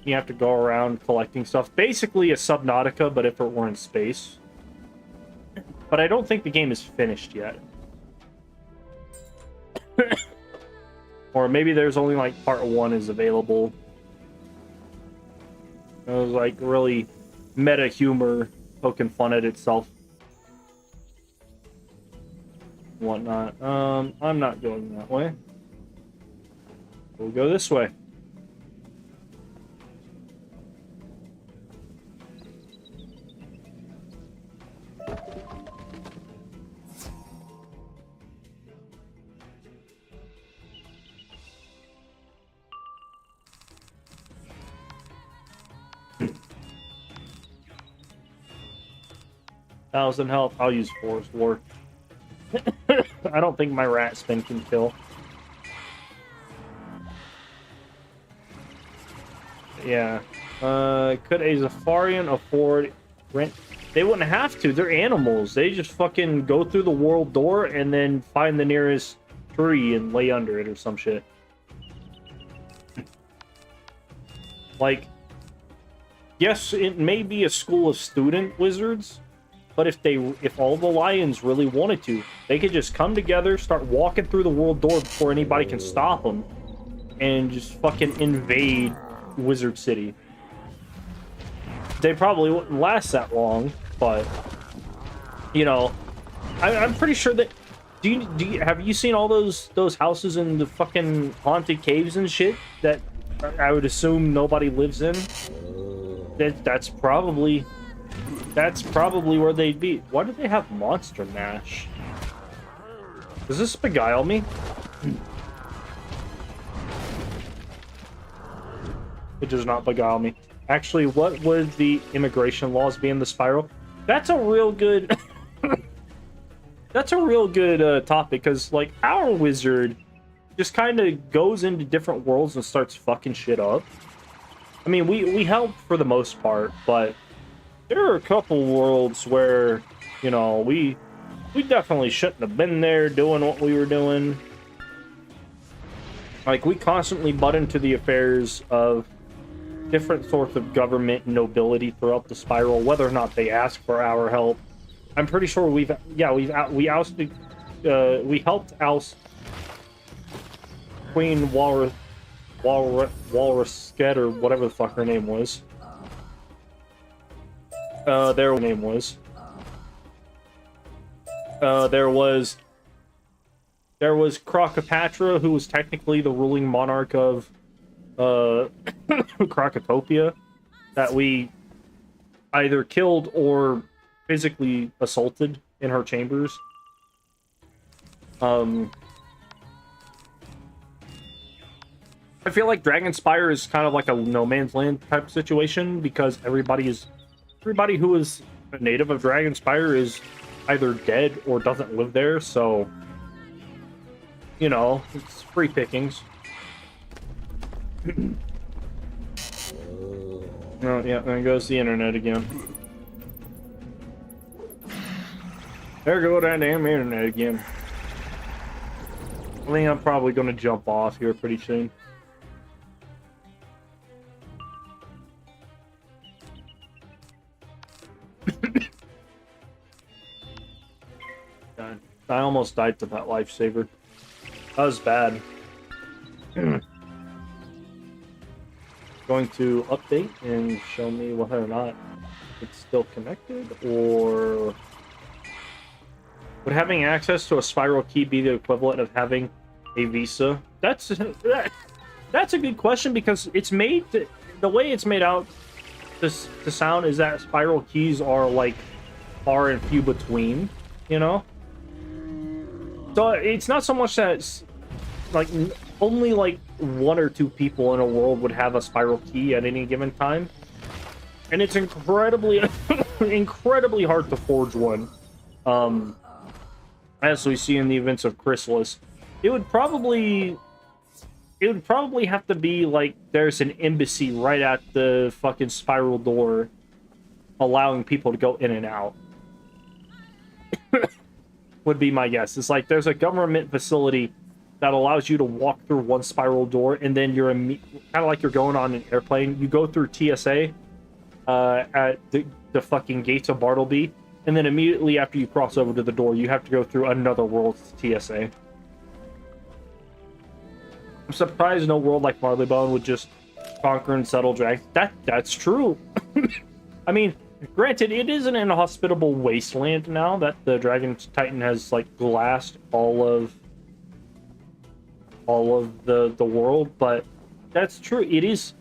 You have to go around collecting stuff. Basically a Subnautica, but if it were in space. But I don't think the game is finished yet. Or maybe there's only, like, part 1 is available. It was, like, really meta humor, poking fun at itself. Whatnot. I'm not going that way. We'll go this way. Thousand health. I'll use Forest War. I don't think my rat spin can kill. Yeah. Could a Zafarian afford rent? They wouldn't have to. They're animals. They just fucking go through the world door and then find the nearest tree and lay under it or some shit. Like, yes, it may be a school of student wizards, but if all the lions really wanted to, they could just come together, start walking through the world door before anybody can stop them, and just fucking invade Wizard City. They probably wouldn't last that long, but you know, I'm pretty sure that. Have you seen all those houses in the fucking haunted caves and shit that I would assume nobody lives in? That's probably where they'd be. Why do they have Monster Mash? Does this beguile me? It does not beguile me. Actually, what would the immigration laws be in the Spiral? That's a real good... That's a real good topic, because, like, our wizard just kind of goes into different worlds and starts fucking shit up. I mean, we help for the most part, but there are a couple worlds where, you know, we definitely shouldn't have been there doing what we were doing. Like, we constantly butt into the affairs of different sorts of government and nobility throughout the Spiral, whether or not they ask for our help. I'm pretty sure we helped oust Queen Walrusket, or whatever the fuck her name was. Their name was. There was Crocopatra, who was technically the ruling monarch of Crocotopia, that we either killed or physically assaulted in her chambers. I feel like Dragonspire is kind of like a no man's land type situation, because everybody who is a native of Dragonspire is either dead or doesn't live there, so you know, it's free pickings. Oh, yeah, there goes the internet again. There goes that damn internet again. I think I'm probably going to jump off here pretty soon. God, I almost died to that lifesaver. That was bad. Going to update and show me whether or not it's still connected, or would having access to a spiral key be the equivalent of having a visa? That's a good question, because it's made the way it's made out to sound is that spiral keys are like far and few between, you know. So it's not so much that it's like only like 1 or 2 people in a world would have a spiral key at any given time, and it's incredibly incredibly hard to forge one. As we see in the events of Chrysalis, it would probably have to be like there's an embassy right at the fucking spiral door allowing people to go in and out. Would be my guess. It's like there's a government facility that allows you to walk through one spiral door, and then you're kind of like you're going on an airplane. You go through TSA at the fucking gates of Bartleby, and then immediately after you cross over to the door, you have to go through another world's TSA. I'm surprised no world like Marleybone would just conquer and settle dragons. That's true. I mean, granted, it is an inhospitable wasteland now that the Dragon Titan has like glassed all of the world, but that's true. It is.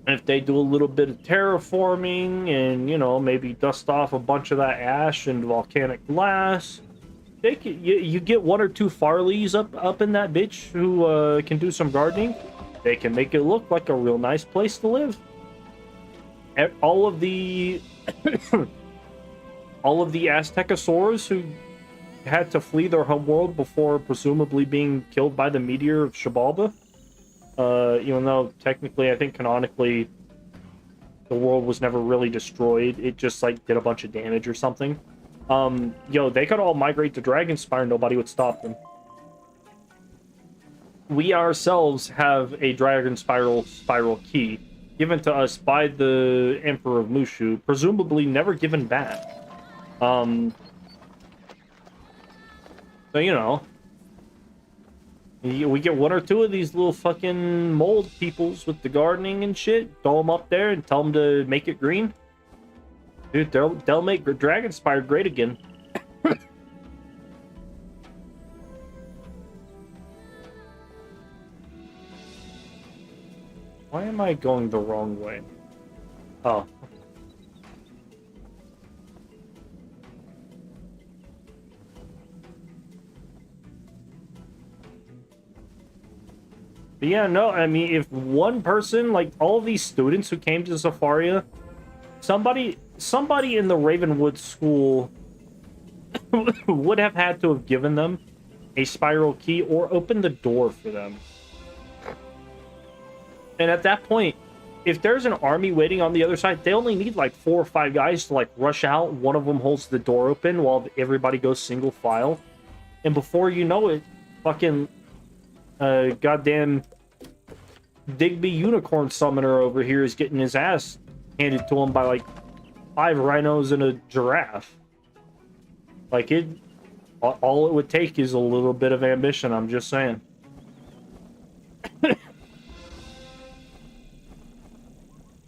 If they do a little bit of terraforming and, you know, maybe dust off a bunch of that ash and volcanic glass, they can, you get 1 or 2 Farleys up in that bitch who can do some gardening. They can make it look like a real nice place to live. All of the all of the Aztecosaurs who had to flee their homeworld before presumably being killed by the meteor of Xibalba. Even though technically, I think canonically, the world was never really destroyed. It just like did a bunch of damage or something. They could all migrate to Dragonspire. Nobody would stop them. We ourselves have a spiral key given to us by the Emperor of Mushu, presumably never given back. So, you know, we get 1 or 2 of these little fucking mold peoples with the gardening and shit, throw them up there and tell them to make it green. Dude, they'll make Dragonspire great again. Why am I going the wrong way? Oh. But yeah, no, I mean, if one person, like all of these students who came to Zafaria, somebody in the Ravenwood school would have had to have given them a spiral key or opened the door for them. And at that point, if there's an army waiting on the other side, they only need like 4 or 5 guys to like rush out. One of them holds the door open while everybody goes single file. And before you know it, fucking goddamn Digby Unicorn Summoner over here is getting his ass handed to him by like 5 rhinos and a giraffe. Like all it would take is a little bit of ambition, I'm just saying.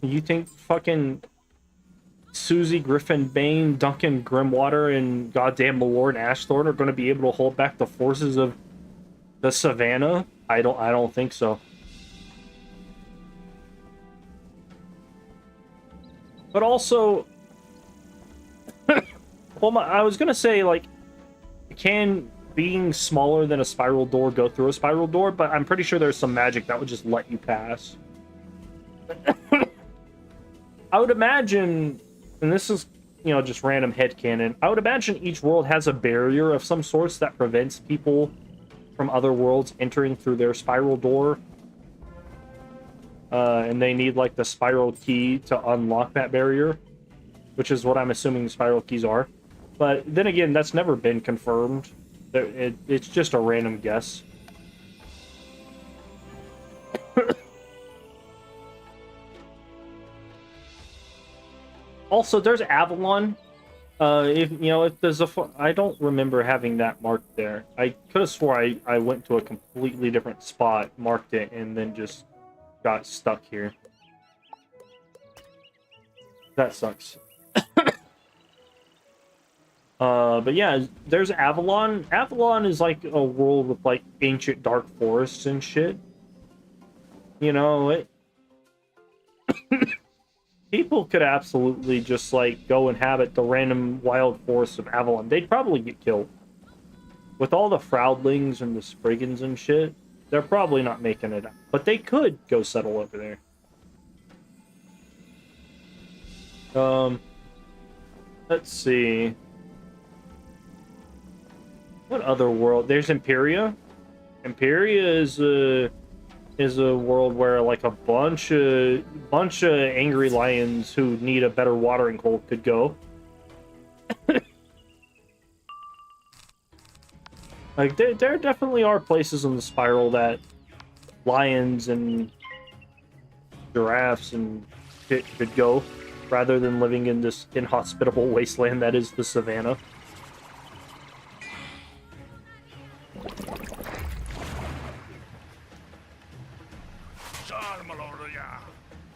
You think fucking Susie Griffin Bane, Duncan Grimwater, and goddamn Malorn Ashthorn are going to be able to hold back the forces of the Savannah? I don't think so. But also, well, I was gonna say, like, can being smaller than a spiral door go through a spiral door? But I'm pretty sure there's some magic that would just let you pass. I would imagine, and this is, you know, just random headcanon, I would imagine each world has a barrier of some sorts that prevents people from other worlds entering through their spiral door. And they need like the spiral key to unlock that barrier, which is what I'm assuming the spiral keys are. But then again, that's never been confirmed. It's just a random guess. Also, there's Avalon. If there's I don't remember having that marked there. I could have swore I went to a completely different spot, marked it, and then just got stuck here. That sucks. But yeah, there's Avalon. Avalon is like a world with like ancient dark forests and shit. You know, people could absolutely just like go inhabit the random wild forests of Avalon. They'd probably get killed. With all the Froudlings and the Spriggans and shit, they're probably not making it out. But they could go settle over there. Let's see. What other world? There's Imperia. Imperia is a world where like a bunch of angry lions who need a better watering hole could go. Like there definitely are places in the spiral that lions and giraffes and shit could go, rather than living in this inhospitable wasteland that is the savannah.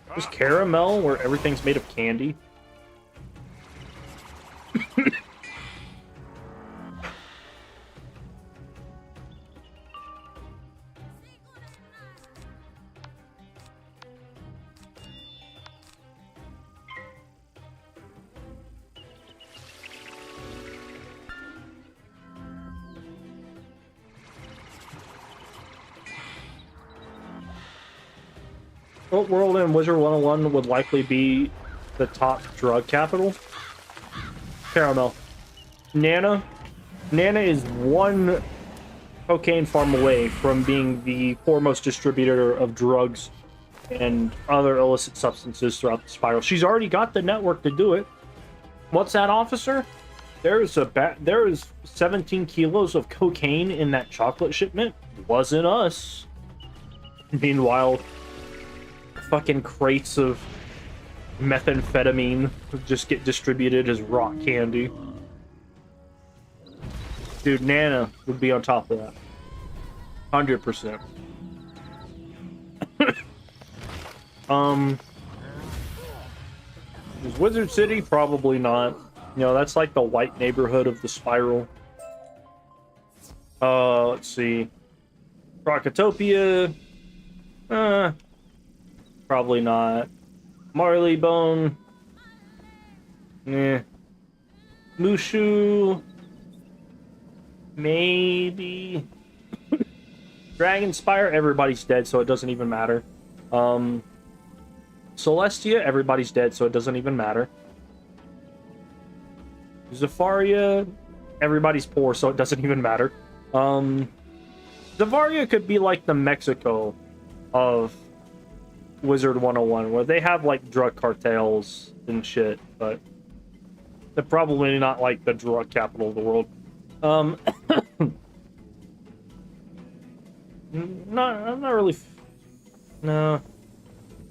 There's Caramel, where everything's made of candy. What world in Wizard101 would likely be the top drug capital? Caramel. Nana is one cocaine farm away from being the foremost distributor of drugs and other illicit substances throughout the spiral. She's already got the network to do it. What's that, officer? There is 17 kilos of cocaine in that chocolate shipment. Wasn't us. Meanwhile, fucking crates of methamphetamine just get distributed as rock candy. Dude, Nana would be on top of that. 100%. Is Wizard City? Probably not. You know, that's like the white neighborhood of the spiral. Let's see. Crocotopia. Probably not. Marleybone. Mushu. Maybe. Dragonspire, everybody's dead, so it doesn't even matter. Celestia, everybody's dead, so it doesn't even matter. Zafaria, everybody's poor, so it doesn't even matter. Zavaria could be like the Mexico of Wizard101, where they have like drug cartels and shit, but they're probably not like the drug capital of the world. I'm not really. No,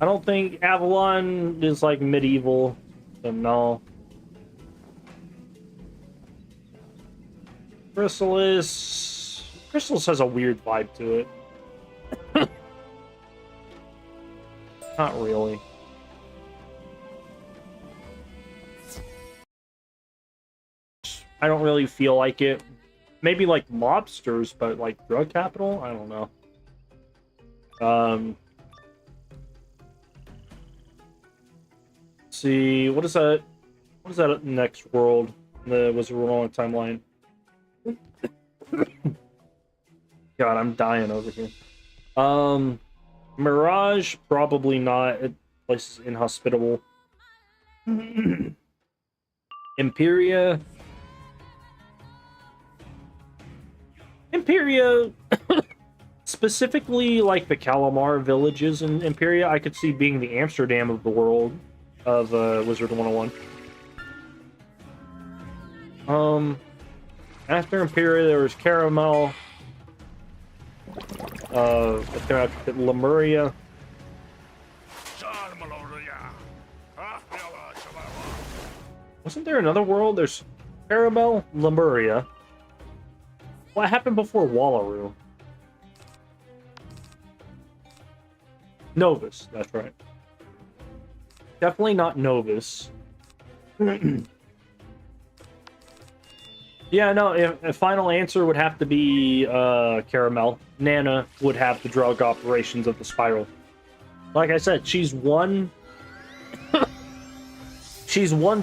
I don't think Avalon is like medieval. So no. Chrysalis has a weird vibe to it. Not really. I don't really feel like it. Maybe like mobsters, but like drug capital? I don't know. Let's see, what is that? What is that next world in the Wizard101 timeline? God, I'm dying over here. Mirage, probably not. Place is inhospitable. Imperia. Imperia, specifically like the Calamar villages in Imperia, I could see being the Amsterdam of the world of Wizard 101. After Imperia, there was Caramel, Lemuria. Wasn't there another world? There's Caramel, Lemuria. What happened before Wallaroo? Novus, that's right. Definitely not Novus. Yeah, no, if a final answer would have to be Caramel. Nana would have the drug operations of the Spiral. Like I said, she's one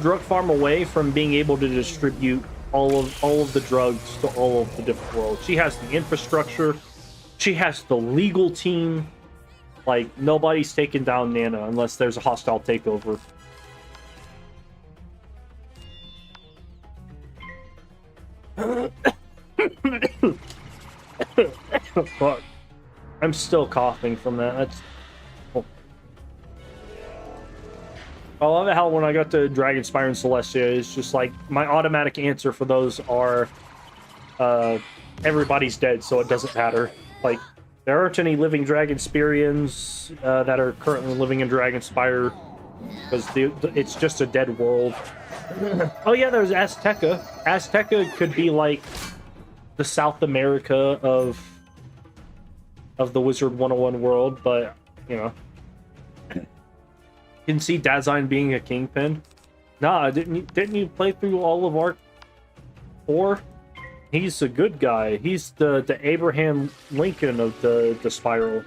drug farm away from being able to distribute all of the drugs to all of the different worlds. She has the infrastructure, she has the legal team. Like, nobody's taking down Nana unless there's a hostile takeover. Fuck. I'm still coughing from that. That's... Oh. I love it how when I got to Dragonspire and Celestia, it's just like, my automatic answer for those are everybody's dead, so it doesn't matter. Like, there aren't any living Dragonspirians that are currently living in Dragonspire, because it's just a dead world. Oh yeah, there's Azteca. Azteca could be like the South America of the Wizard 101 world, but you know, you can see Dasein being a kingpin. Nah, didn't you play through all of Arc 4? He's a good guy. He's the Abraham Lincoln of the Spiral,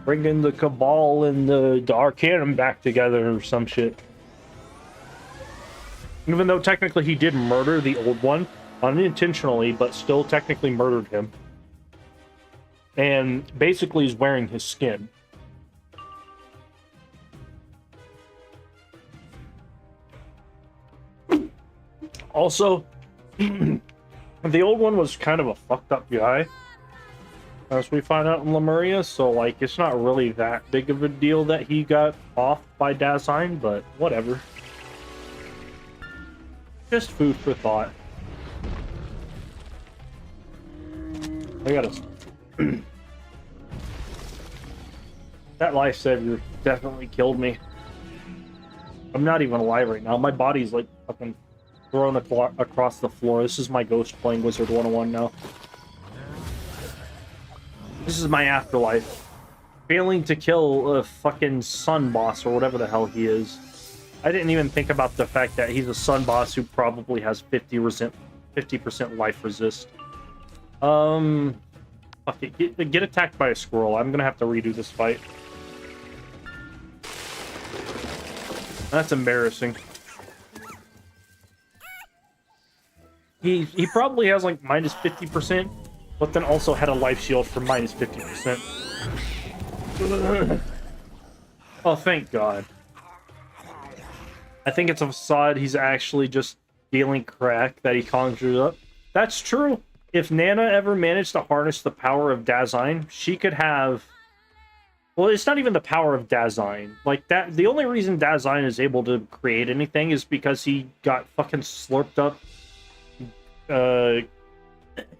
bringing the Cabal and the Arcanum back together or some shit. Even though technically he did murder the old one, unintentionally, but still technically murdered him. And basically is wearing his skin. Also, the old one was kind of a fucked up guy, as we find out in Lemuria, so like it's not really that big of a deal that he got off by Dasein, but whatever. Just food for thought. I gotta... That lifesaver definitely killed me. I'm not even alive right now. My body's like fucking thrown across the floor. This is my ghost playing Wizard 101 now. This is my afterlife. Failing to kill a fucking sun boss or whatever the hell he is. I didn't even think about the fact that he's a sun boss who probably has 50% life resist. Fuck it. Get attacked by a squirrel. I'm gonna have to redo this fight. That's embarrassing. He probably has like minus 50%, but then also had a life shield for minus 50%. Oh, thank God. I think it's a facade. He's actually just dealing crack that he conjures up. That's true. If Nana ever managed to harness the power of Dasein, she could have... Well, it's not even the power of Dasein. Like, that. The only reason Dasein is able to create anything is because he got fucking slurped up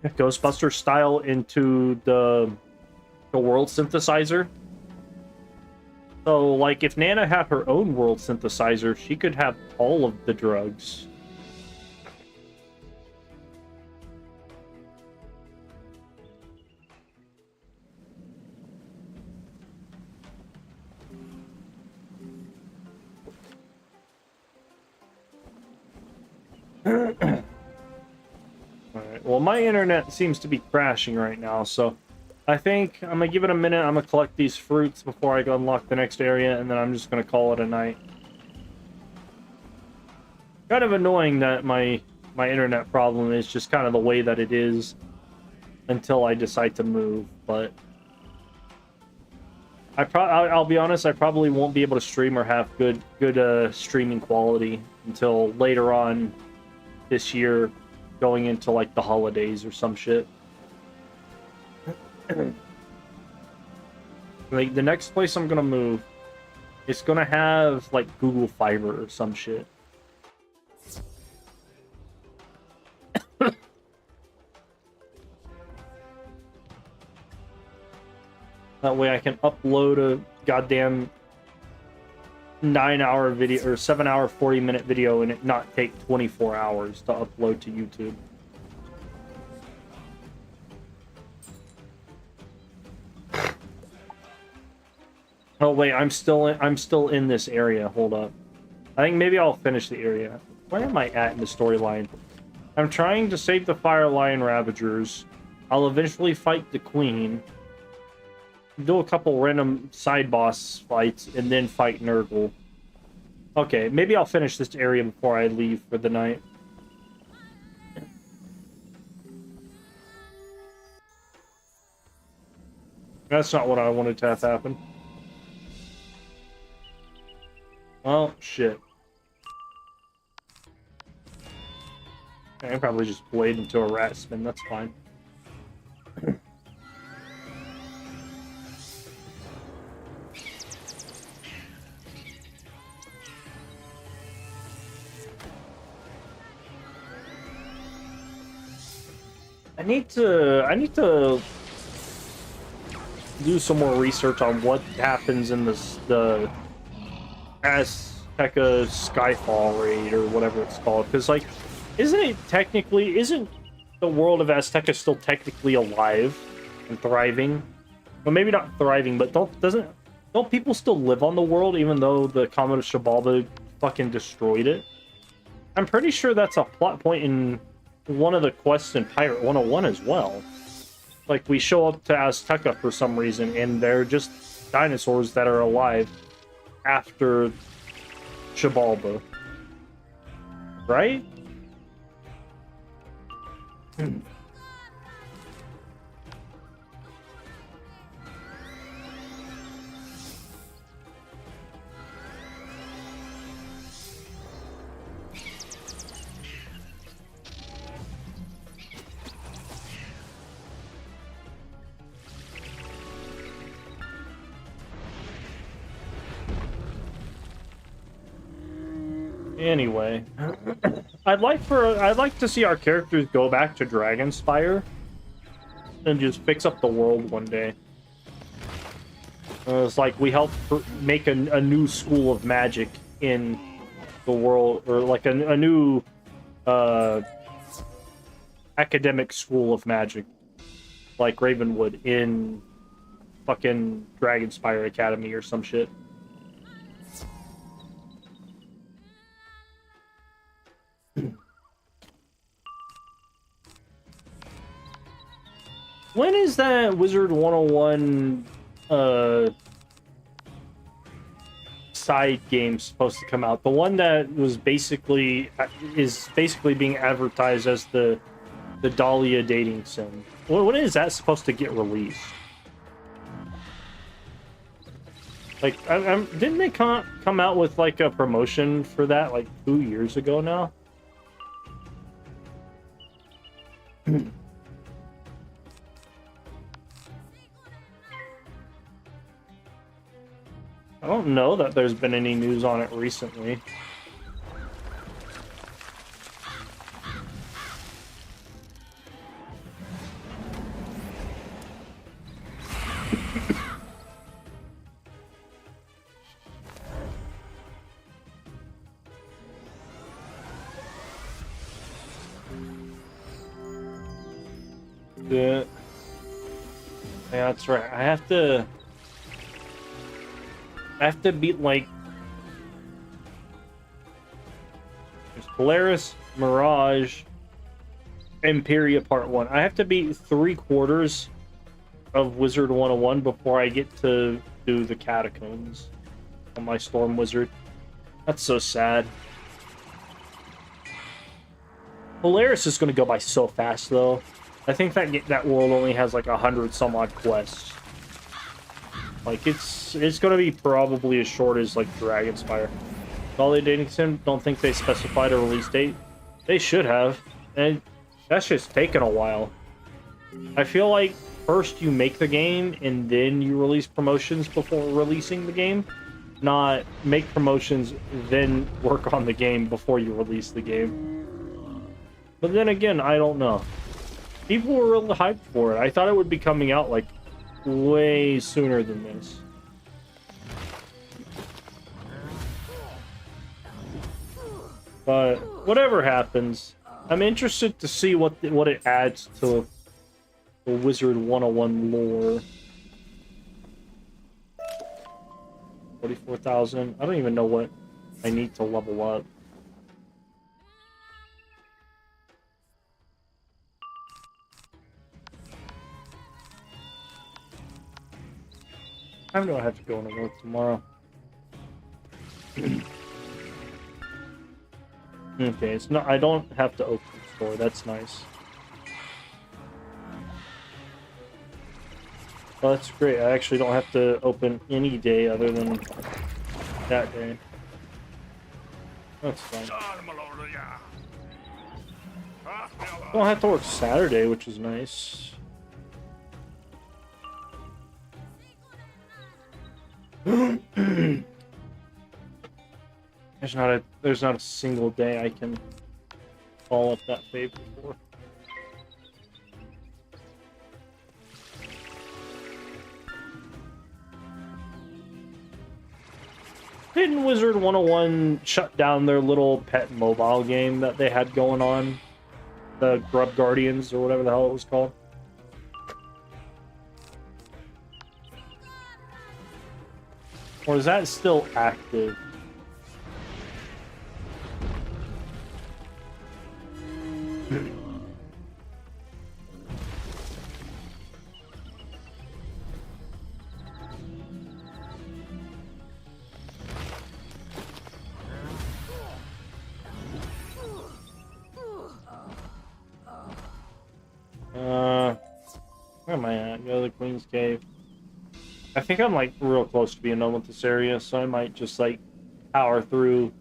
Ghostbuster style into the world synthesizer. So, like, if Nana had her own world synthesizer, she could have all of the drugs. Alright, well, my internet seems to be crashing right now, so I think I'm gonna give it a minute. I'm gonna collect these fruits before I go unlock the next area, and then I'm just gonna call it a night. Kind of annoying that my internet problem is just kind of the way that it is until I decide to move, but I'll be honest, I probably won't be able to stream or have good streaming quality until later on this year, going into like the holidays or some shit. Like, the next place I'm gonna move, it's gonna have, like, Google Fiber or some shit. That way I can upload a goddamn 9-hour video or 7-hour 40-minute video and it not take 24 hours to upload to YouTube. Oh wait, I'm still in this area. Hold up. I think maybe I'll finish the area. Where am I at in the storyline? I'm trying to save the Fire Lion Ravagers. I'll eventually fight the Queen. Do a couple random side boss fights and then fight Nurgle. Okay, maybe I'll finish this area before I leave for the night. That's not what I wanted to have happen. Oh, shit. I can probably just blade into a rat spin, that's fine. I need to do some more research on what happens in the Azteca Skyfall raid or whatever it's called, because like isn't the world of Azteca still technically alive and thriving? Well, maybe not thriving, but don't people still live on the world even though the Comet of Xibalba fucking destroyed it? I'm pretty sure that's a plot point in one of the quests in Pirate 101 as well. Like, we show up to Azteca for some reason, and they're just dinosaurs that are alive after Xibalba. Right? Anyway, I'd like to see our characters go back to Dragonspire and just fix up the world one day. It's like we help make a new school of magic in the world, or like a new academic school of magic, like Ravenwood in fucking Dragonspire Academy or some shit. When is that Wizard101 side game supposed to come out? The one that was basically being advertised as the Dahlia dating sim. When is that supposed to get released? Like, didn't they come out with like a promotion for that like 2 years ago now? I don't know that there's been any news on it recently. Yeah, that's right. I have to beat, like, there's Polaris, Mirage, Imperia Part 1. I have to beat 3/4 of Wizard101 before I get to do the Catacombs on my Storm Wizard. That's so sad. Polaris is going to go by so fast, though. I think that world only has like 100 some odd quests. Like, it's going to be probably as short as like Dragonspire. Dahlia Dating Sim, don't think they specified a release date. They should have, and that's just taken a while. I feel like first you make the game and then you release promotions before releasing the game, not make promotions then work on the game before you release the game. But then again, I don't know. People were really hyped for it. I thought it would be coming out like way sooner than this. But whatever happens, I'm interested to see what it adds to the Wizard101 lore. 44,000. I don't even know what I need to level up. I know I have to go into work tomorrow. Okay, it's not. I don't have to open the store. That's nice. Well, that's great. I actually don't have to open any day other than that day. That's fine. I don't have to work Saturday, which is nice. There's not a single day I can call up that favor for. Didn't Wizard101 shut down their little pet mobile game that they had going on? The Grub Guardians, or whatever the hell it was called? Or is that still active? Where am I at? Go to the Queen's Cave. I think I'm like real close to being done with this area, so I might just like power through.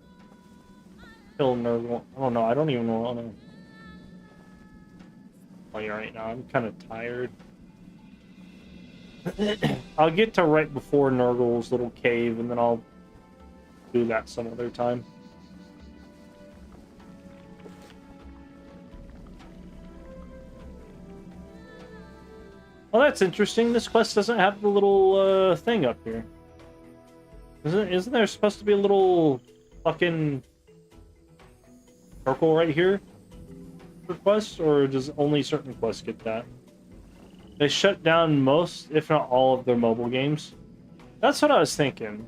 Kill Nurgle. I don't know. I don't even want to play right now. I'm kind of tired. I'll get to right before Nurgle's little cave, and then I'll do that some other time. Well, that's interesting. This quest doesn't have the little thing up here. Isn't there supposed to be a little fucking circle right here for quests, or does only certain quests get that? They shut down most, if not all, of their mobile games. That's what I was thinking.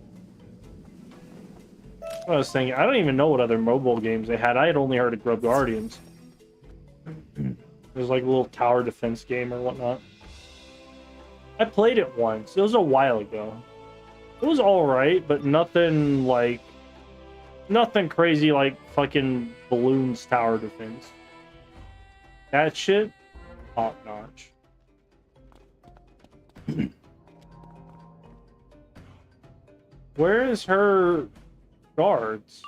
I don't even know what other mobile games they had. I had only heard of Grub Guardians. There's like a little tower defense game or whatnot. I played it once. It was a while ago. It was alright, but nothing like... Nothing crazy like fucking Balloons tower defense. That shit, top notch. Where is her guards?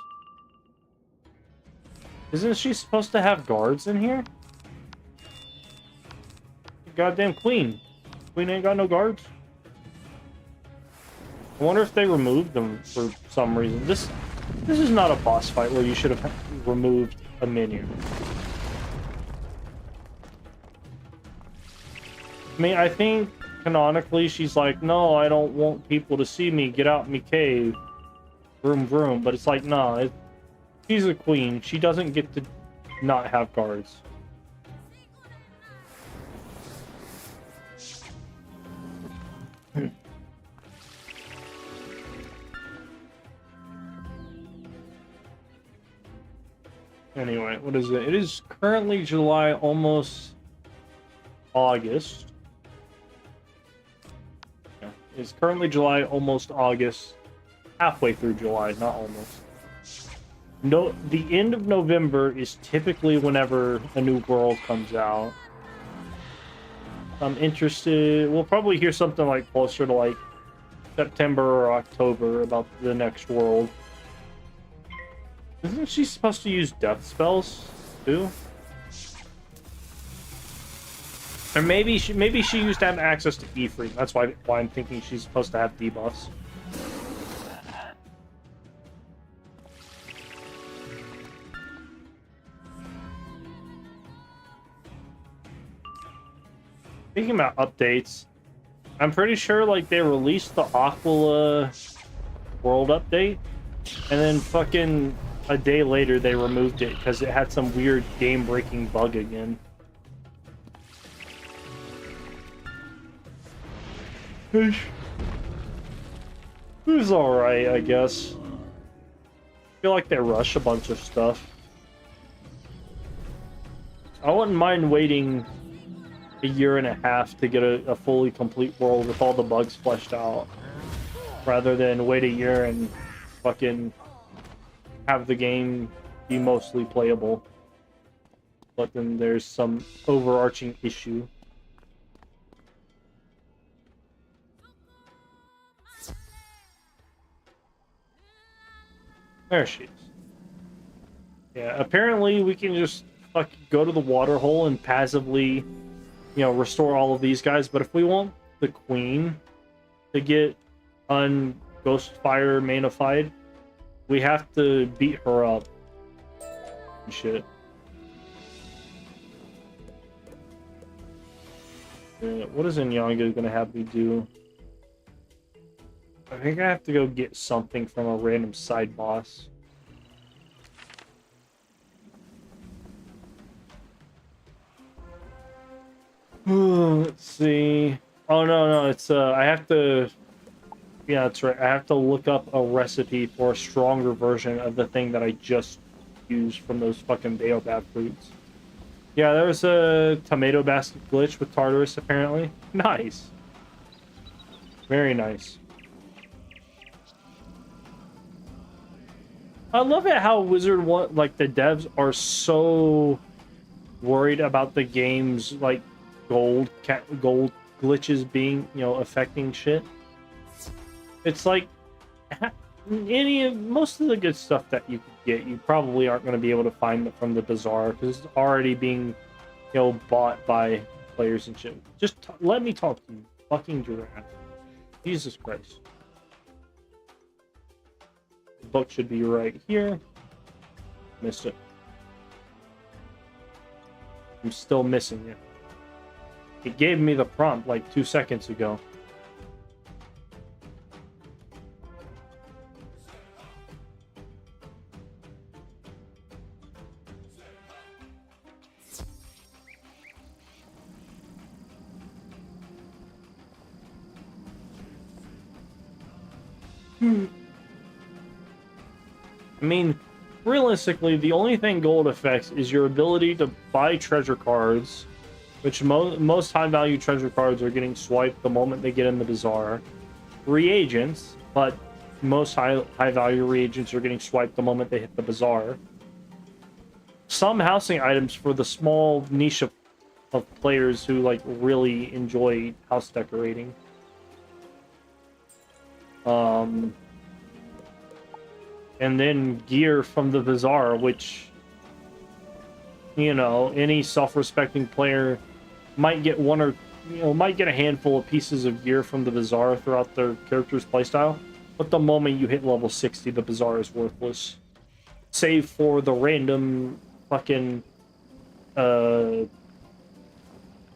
Isn't she supposed to have guards in here? Goddamn queen. Queen ain't got no guards. I wonder if they removed them for some reason. This is not a boss fight where you should have removed a minion. I mean, I think canonically she's like, no, I don't want people to see me. Get out me cave. Vroom vroom. But it's like, nah, she's a queen. She doesn't get to not have guards. Anyway, what is it? It is currently July, almost August. Yeah, it's currently July, almost August. Halfway through July, not almost. No, the end of November is typically whenever a new world comes out. I'm interested. We'll probably hear something like closer to like September or October about the next world. Isn't she supposed to use death spells too? Or maybe she used to have access to E-Free. That's why I'm thinking she's supposed to have debuffs. Speaking about updates, I'm pretty sure like they released the Aquila World update, and then fucking a day later they removed it because it had some weird game-breaking bug again. It was alright, I guess. I feel like they rush a bunch of stuff. I wouldn't mind waiting a year and a half to get a fully complete world with all the bugs fleshed out, rather than wait a year and fucking have the game be mostly playable, but then there's some overarching issue. There she is. Yeah, apparently we can just fucking go to the water hole and passively, you know, restore all of these guys, but if we want the queen to get Ghostfire manified, we have to beat her up and shit. What is Nyanga gonna have me do? I think I have to go get something from a random side boss. Let's see. Oh no, it's I have to. Yeah, that's right. I have to look up a recipe for a stronger version of the thing that I just used from those fucking baobab fruits. Yeah, there was a tomato basket glitch with Tartarus, apparently. Nice. Very nice. I love it how Wizard1, like, the devs are so worried about the game's, like, gold glitches being, you know, affecting shit. It's like most of the good stuff that you could get, you probably aren't going to be able to find it from the bazaar because it's already being, you know, bought by players and shit. Just let me talk to you, fucking giraffe. Jesus Christ. The book should be right here. Missed it. I'm still missing it. It gave me the prompt like 2 seconds ago. I mean, realistically, the only thing gold affects is your ability to buy treasure cards, which most high-value treasure cards are getting swiped the moment they get in the bazaar. Reagents, but most high-value reagents are getting swiped the moment they hit the bazaar. Some housing items for the small niche of players who, like, really enjoy house decorating. And then gear from the bazaar, which, you know, any self-respecting player might get one or, you know, might get a handful of pieces of gear from the bazaar throughout their character's playstyle. But the moment you hit level 60, the bazaar is worthless. Save for the random fucking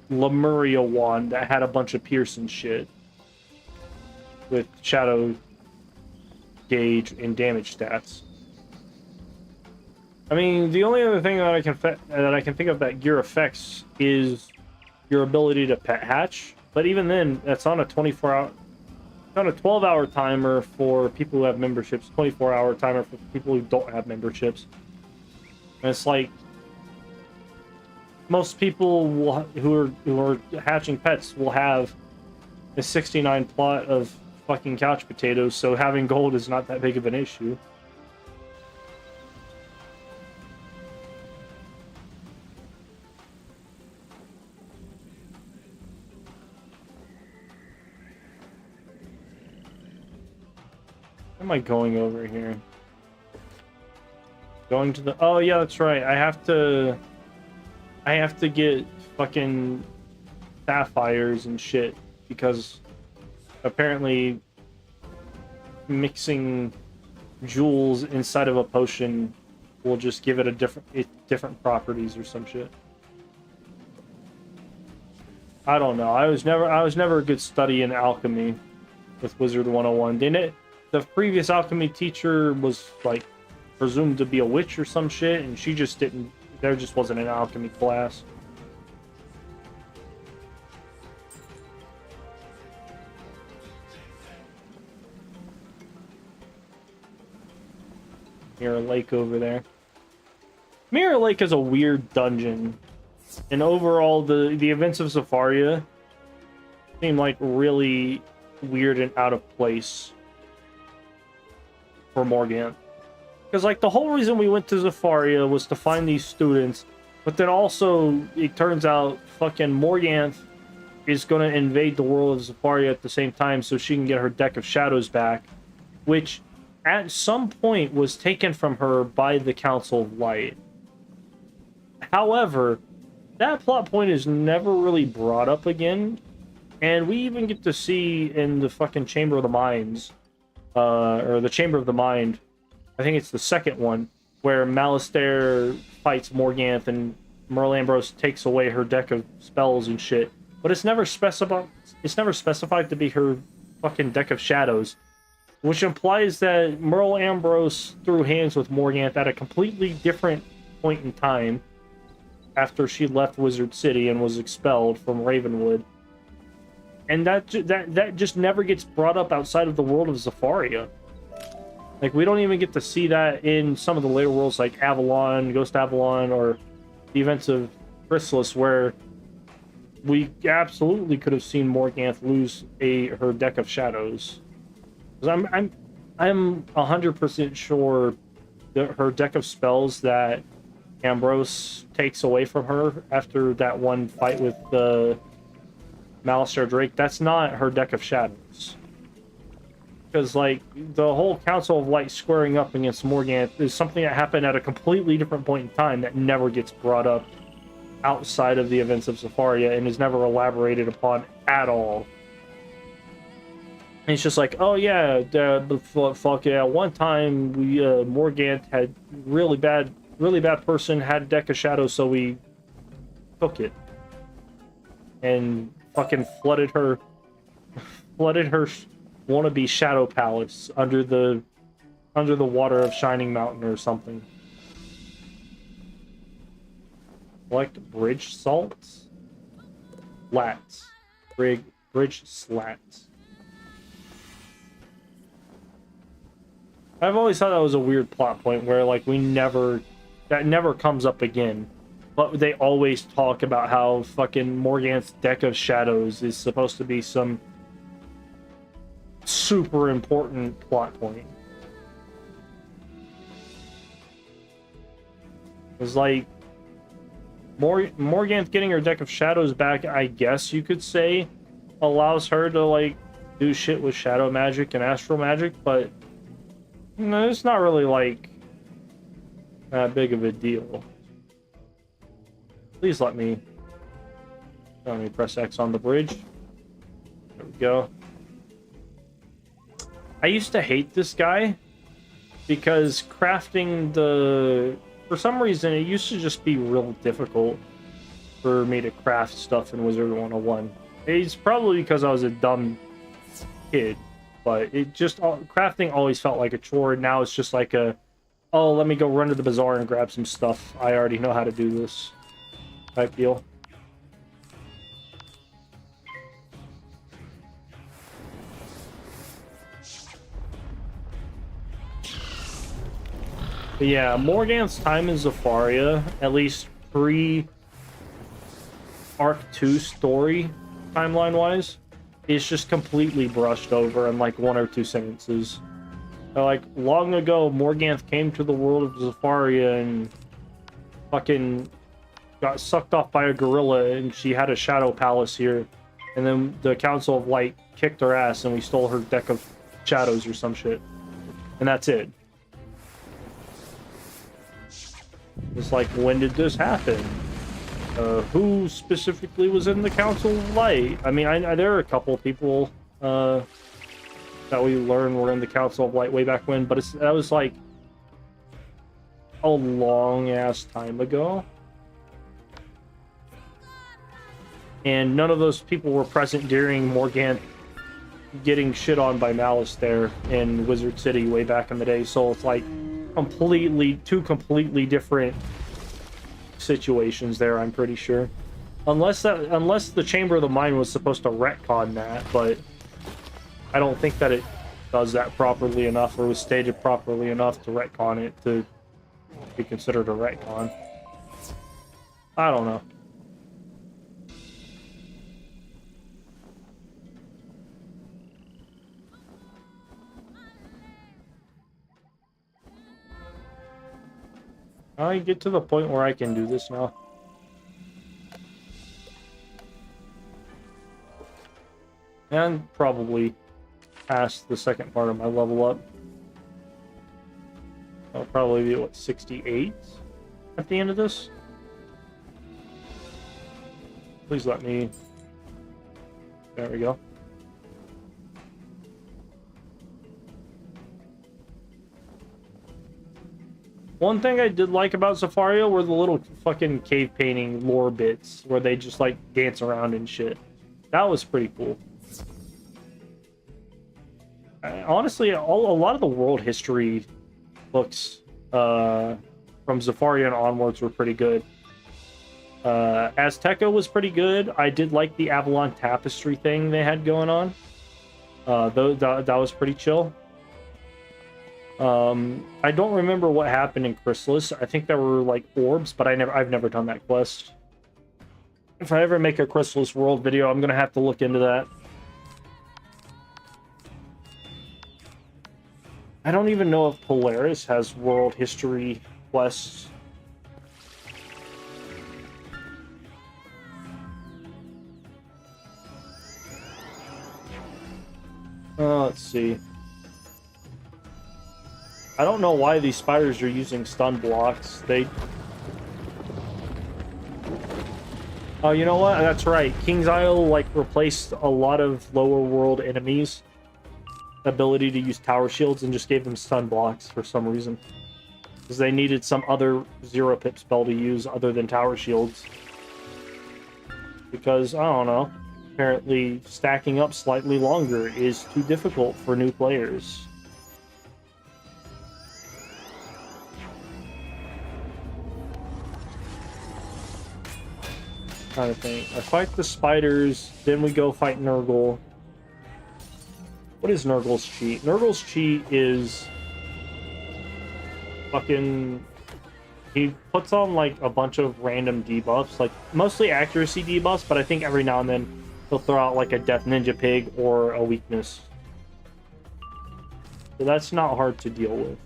Lemuria wand that had a bunch of Pearson shit with shadow gauge and damage stats. I mean, the only other thing that I can think of that gear affects is your ability to pet hatch. But even then, that's on a 24-hour, on a 12-hour timer for people who have memberships, 24-hour timer for people who don't have memberships. And it's like most people who are hatching pets will have a 69 plot of fucking couch potatoes, so having gold is not that big of an issue. Where am I going over here? Going to the... Oh, yeah, that's right. I have to get fucking sapphires and shit, because apparently mixing jewels inside of a potion will just give it a different properties or some shit. I don't know. I was never a good study in alchemy with Wizard101. The previous alchemy teacher was like presumed to be a witch or some shit, and she just didn't. There just wasn't an alchemy class. Mirror Lake over there. Mirror Lake is a weird dungeon, and overall the events of Zafaria seem like really weird and out of place for Morgant. Because like the whole reason we went to Zafaria was to find these students, but then also it turns out fucking Morgant is going to invade the world of Zafaria at the same time so she can get her deck of shadows back, which at some point was taken from her by the Council of Light. However, that plot point is never really brought up again, and we even get to see in the fucking Chamber of the Minds, or the Chamber of the Mind, I think it's the second one, where Malistaire fights Morgant and Merle Ambrose takes away her deck of spells and shit. But it's never specified to be her fucking deck of shadows, which implies that Merle Ambrose threw hands with Morgant at a completely different point in time after she left Wizard City and was expelled from Ravenwood. And that just never gets brought up outside of the world of Zafaria. Like, we don't even get to see that in some of the later worlds like Avalon, Ghost Avalon, or the events of Chrysalis, where we absolutely could have seen Morgant lose her deck of shadows. I'm 100% sure that her deck of spells that Ambrose takes away from her after that one fight with the Malistaire Drake, that's not her deck of shadows. Because, like, the whole Council of Light squaring up against Morgant is something that happened at a completely different point in time that never gets brought up outside of the events of Zafaria and is never elaborated upon at all. And it's just like, oh yeah, fuck yeah, one time we, Morgant had really bad person, had a deck of shadows, so we took it. And fucking flooded her wannabe Shadow Palace under the water of Shining Mountain or something. Collect bridge salts? Slats. Bridge slats. I've always thought that was a weird plot point where, like, that never comes up again. But they always talk about how fucking Morgant's deck of shadows is supposed to be some super important plot point. It's like Morgant getting her deck of shadows back, I guess you could say, allows her to, like, do shit with shadow magic and astral magic, but no, it's not really, like, that big of a deal. Please let me press X on the bridge. There we go. I used to hate this guy because crafting for some reason, it used to just be real difficult for me to craft stuff in Wizard101. It's probably because I was a dumb kid, but crafting always felt like a chore. Now it's just like oh, let me go run to the bazaar and grab some stuff. I already know how to do this type deal. But yeah, Morgant's time in Zafaria, at least pre-Arc 2 story, timeline-wise, is just completely brushed over in like one or two sentences. Like, long ago, Morgant came to the world of Zafaria and fucking got sucked off by a gorilla, and she had a shadow palace here. And then the Council of Light kicked her ass, and we stole her deck of shadows or some shit. And that's it. It's like, when did this happen? Who specifically was in the Council of Light? I mean, there are a couple of people that we learned were in the Council of Light way back when, but that was like a long ass time ago. And none of those people were present during Morgant getting shit on by Malice there in Wizard City way back in the day. So it's like two completely different situations there, I'm pretty sure. Unless the Chamber of the Mind was supposed to retcon that, but I don't think that it does that properly enough, or was stated properly enough to retcon it to be considered a retcon. I don't know. I get to the point where I can do this now. And probably past the second part of my level up. I'll probably be, what, 68 at the end of this? Please let me... There we go. One thing I did like about Zafaria were the little fucking cave painting lore bits where they just like dance around and shit. That was pretty cool. Honestly, a lot of the world history books from Zafaria and onwards were pretty good. Azteca was pretty good. I did like the Avalon Tapestry thing they had going on. That was pretty chill. I don't remember what happened in Chrysalis. I think there were like orbs, but I've never done that quest. If I ever make a Chrysalis world video, I'm gonna have to look into that. I don't even know if Polaris has world history quests. Let's see. I don't know why these spiders are using stun blocks. Oh, you know what? That's right. King's Isle, like, replaced a lot of lower world enemies' ability to use tower shields and just gave them stun blocks for some reason. Because they needed some other zero pip spell to use other than tower shields. Because, I don't know, apparently stacking up slightly longer is too difficult for new players. Trying to think. I fight the spiders, then we go fight Nurgle. What is Nurgle's cheat? Nurgle's cheat is fucking... He puts on like a bunch of random debuffs, like mostly accuracy debuffs, but I think every now and then he'll throw out like a Death Ninja Pig or a weakness. So that's not hard to deal with.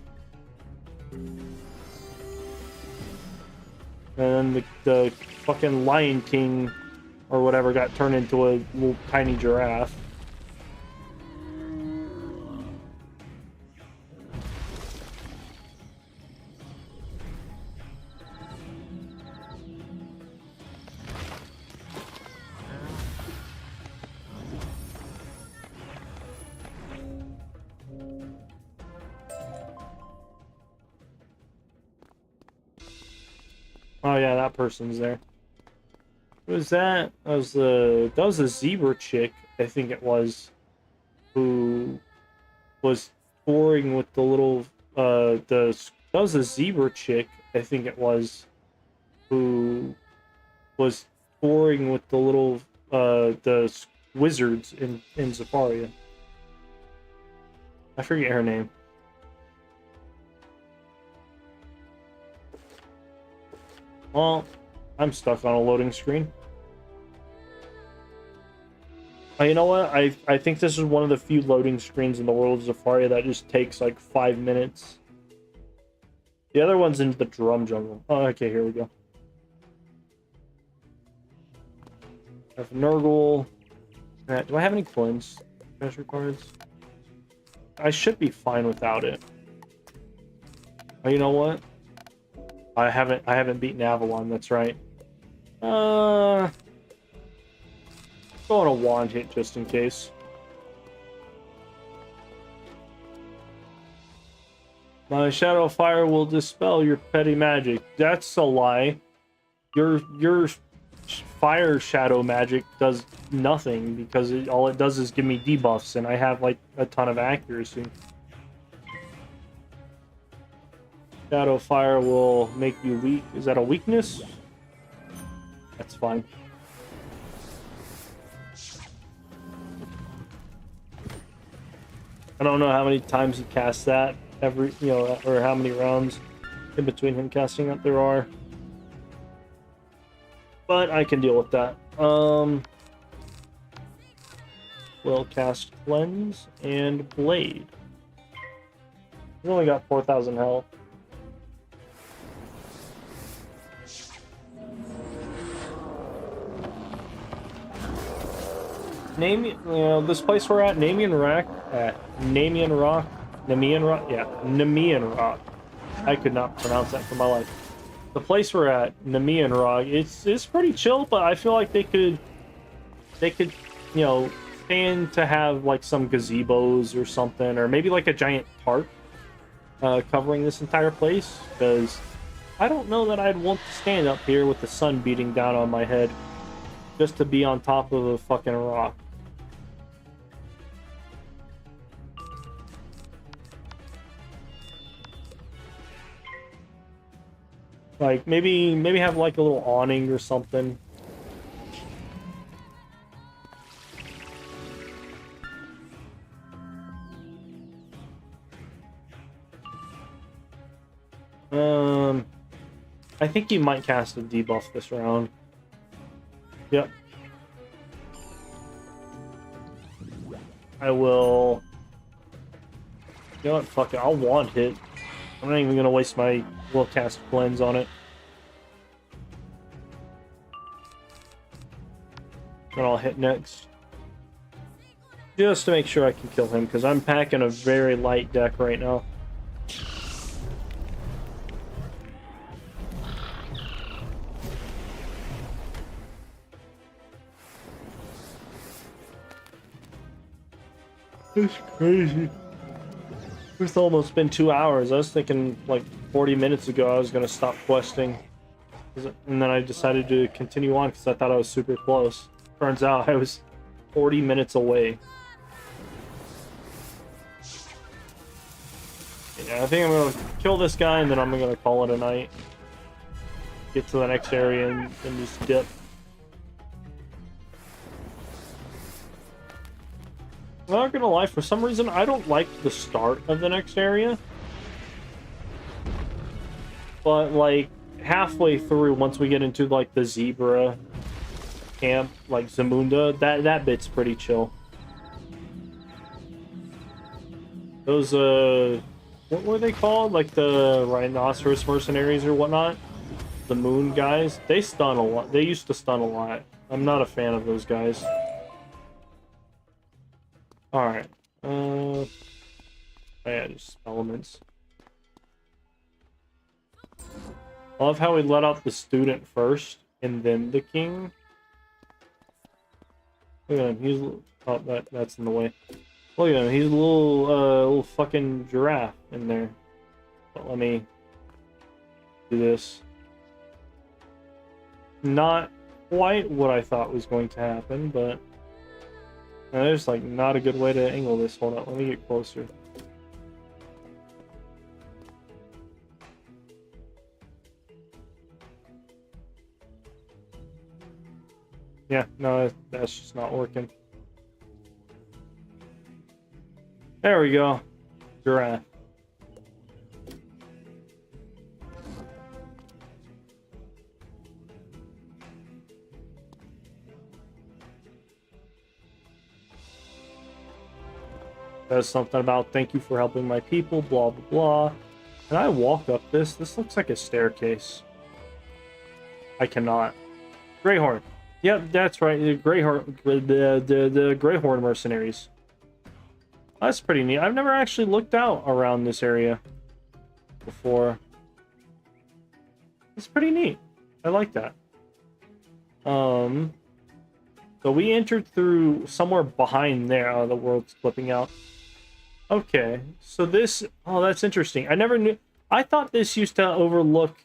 And then the fucking Lion King or whatever got turned into a little tiny giraffe. Oh yeah, that person's there. Who was that? That was a zebra chick, I think it was, who was touring with the little that was a zebra chick, I think it was, who was touring with the little the wizards in Zafaria. I forget her name. Well, I'm stuck on a loading screen. Oh, you know what? I think this is one of the few loading screens in the world of Zafaria that just takes like 5 minutes. The other one's in the drum jungle. Oh, okay, here we go. I have Nurgle. Do I have any coins? Treasure cards? I should be fine without it. Oh, you know what? I haven't beaten Avalon, that's right. Go on a wand hit just in case. My shadow fire will dispel your petty magic. That's a lie. Your fire shadow magic does nothing because all it does is give me debuffs, and I have like a ton of accuracy. Shadow fire will make you weak. Is that a weakness? That's fine. I don't know how many times he casts that every, or how many rounds in between him casting that there are. But I can deal with that. We'll cast Cleanse and Blade. He's only got 4,000 health. This place we're at, Nemean Rock. I could not pronounce that for my life. The place we're at, Nemean Rock, it's pretty chill, but I feel like they could, stand to have like some gazebos or something, or maybe like a giant tarp covering this entire place, because I don't know that I'd want to stand up here with the sun beating down on my head just to be on top of a fucking rock. Like, maybe have like a little awning or something. I think he might cast a debuff this round. Yep. I will... You know what? Fuck it. I'll wand hit. I'm not even gonna waste my will cast Cleanse on it. And I'll hit next. Just to make sure I can kill him, because I'm packing a very light deck right now. It's crazy. It's almost been 2 hours. I was thinking like 40 minutes ago I was going to stop questing. And then I decided to continue on because I thought I was super close. Turns out I was 40 minutes away. Yeah, I think I'm going to kill this guy and then I'm going to call it a night. Get to the next area and just dip. I'm not gonna lie, for some reason I don't like the start of the next area. But like halfway through, once we get into like the zebra camp, like Zamunda, that bit's pretty chill. Those what were they called? Like the rhinoceros mercenaries or whatnot? The moon guys? They stun a lot. They used to stun a lot. I'm not a fan of those guys. Alright. Oh yeah, just elements. I love how we let out the student first and then the king. Look at him. He's oh, that's in the way. Look at him. He's a little fucking giraffe in there. But let me do this. Not quite what I thought was going to happen, but there's like not a good way to angle this. Hold on, let me get closer. Yeah, no, that's just not working. There we go. Giraffe. Says something about thank you for helping my people, blah blah blah. Can I walk up this? This looks like a staircase. I cannot. Greyhorn. Yep, that's right. The Greyhorn, the Greyhorn mercenaries. That's pretty neat. I've never actually looked out around this area before. It's pretty neat. I like that. Um, so we entered through somewhere behind there. Oh, the world's flipping out. Okay, so this... Oh, that's interesting. I never knew... I thought this used to overlook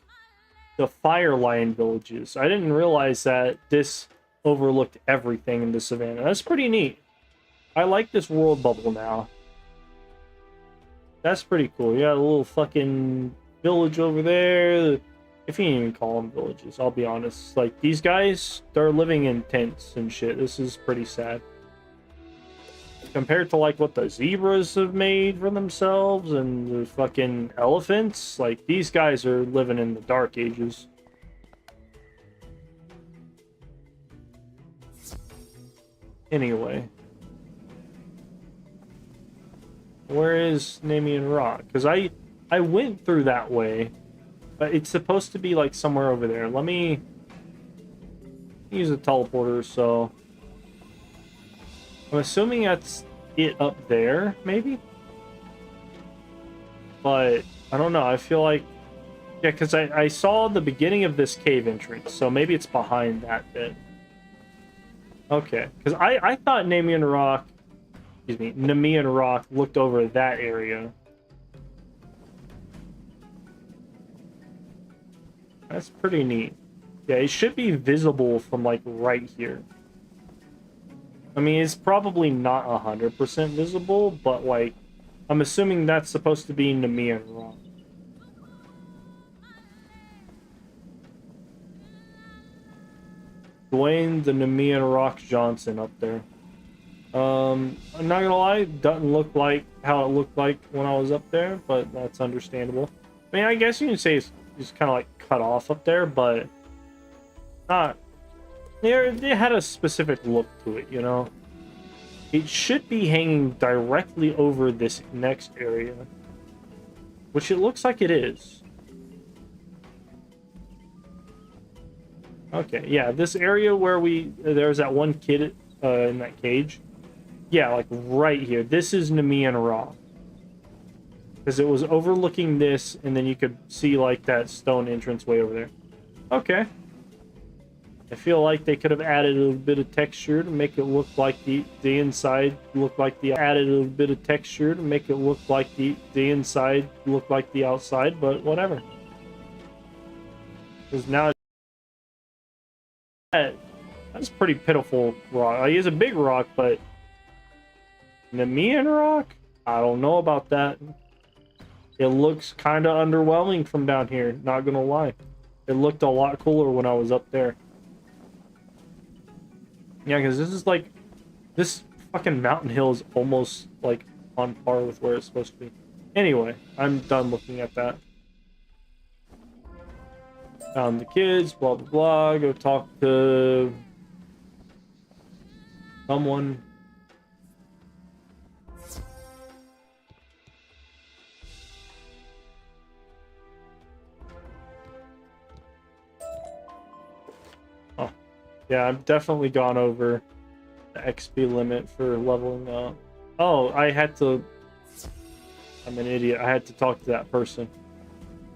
the Fire Lion villages. I didn't realize that this overlooked everything in the savannah. That's pretty neat. I like this world bubble now. That's pretty cool. You got a little fucking village over there. If you can even call them villages, I'll be honest. Like, these guys, they're living in tents and shit. This is pretty sad. Compared to, like, what the zebras have made for themselves and the fucking elephants, like, these guys are living in the dark ages. Anyway. Where is Namian Rock? Because I went through that way, but it's supposed to be, like, somewhere over there. Let me use a teleporter, so... I'm assuming that's it up there, maybe? But, I don't know, I feel like... Yeah, because I saw the beginning of this cave entrance, so maybe it's behind that bit. Okay, because I thought Namian Rock looked over that area. That's pretty neat. Yeah, it should be visible from, like, right here. I mean, it's probably not 100% visible, but, like, I'm assuming that's supposed to be Namian Rock. Dwayne the Namian Rock Johnson up there. I'm not gonna lie, it doesn't look like how it looked like when I was up there, but that's understandable. I mean, I guess you can say it's kind of like cut off up there, but not. They had a specific look to it, you know. It should be hanging directly over this next area, which it looks like it is. Okay, yeah, this area where there's that one kid in that cage. Yeah, like right here. This is Namian Rock. Because it was overlooking this, and then you could see, like, that stone entrance way over there. Okay. I feel like they could have added a little bit of texture to make it look like the inside look like the... Added a little bit of texture to make it look like the inside look like the outside, but whatever. Because now... That's pretty pitiful rock. He is a big rock, but... Namian Rock? I don't know about that. It looks kind of underwhelming from down here, not gonna lie. It looked a lot cooler when I was up there. Yeah, because this is like... This fucking mountain hill is almost, like, on par with where it's supposed to be. Anyway, I'm done looking at that. The kids, blah, blah, blah. Go talk to... someone. Yeah, I've definitely gone over the XP limit for leveling up. Oh, I had to... I'm an idiot. I had to talk to that person.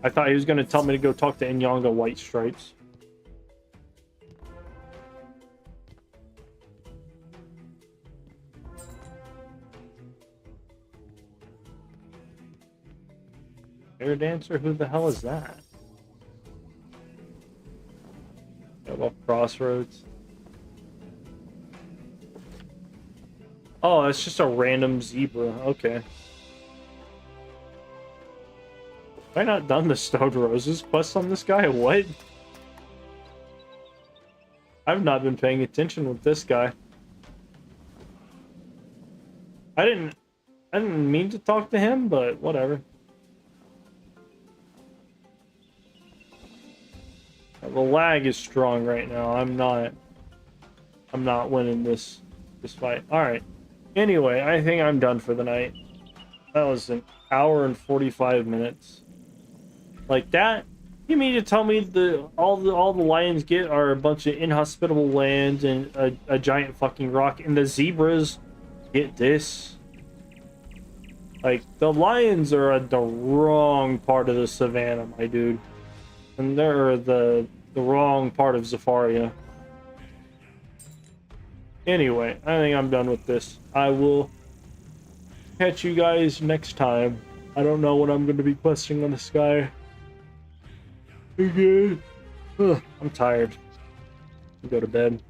I thought he was going to tell me to go talk to Inyanga White Stripes. Air Dancer? Who the hell is that? I love Crossroads. Oh, it's just a random zebra. Okay. Have I not done the Stone Roses quest on this guy? What? I've not been paying attention with this guy. I didn't mean to talk to him, but whatever. The lag is strong right now. I'm not winning this fight. All right. Anyway, I think I'm done for the night. That was an hour and 45 minutes. Like that, you mean to tell me all the lions get are a bunch of inhospitable lands and a giant fucking rock, and the zebras get this? Like, the lions are at the wrong part of the savannah, my dude. And they're the wrong part of Zafaria. Anyway, I think I'm done with this. I will catch you guys next time. I don't know what I'm going to be questing on the sky. Again. Ugh, I'm tired. Go to bed.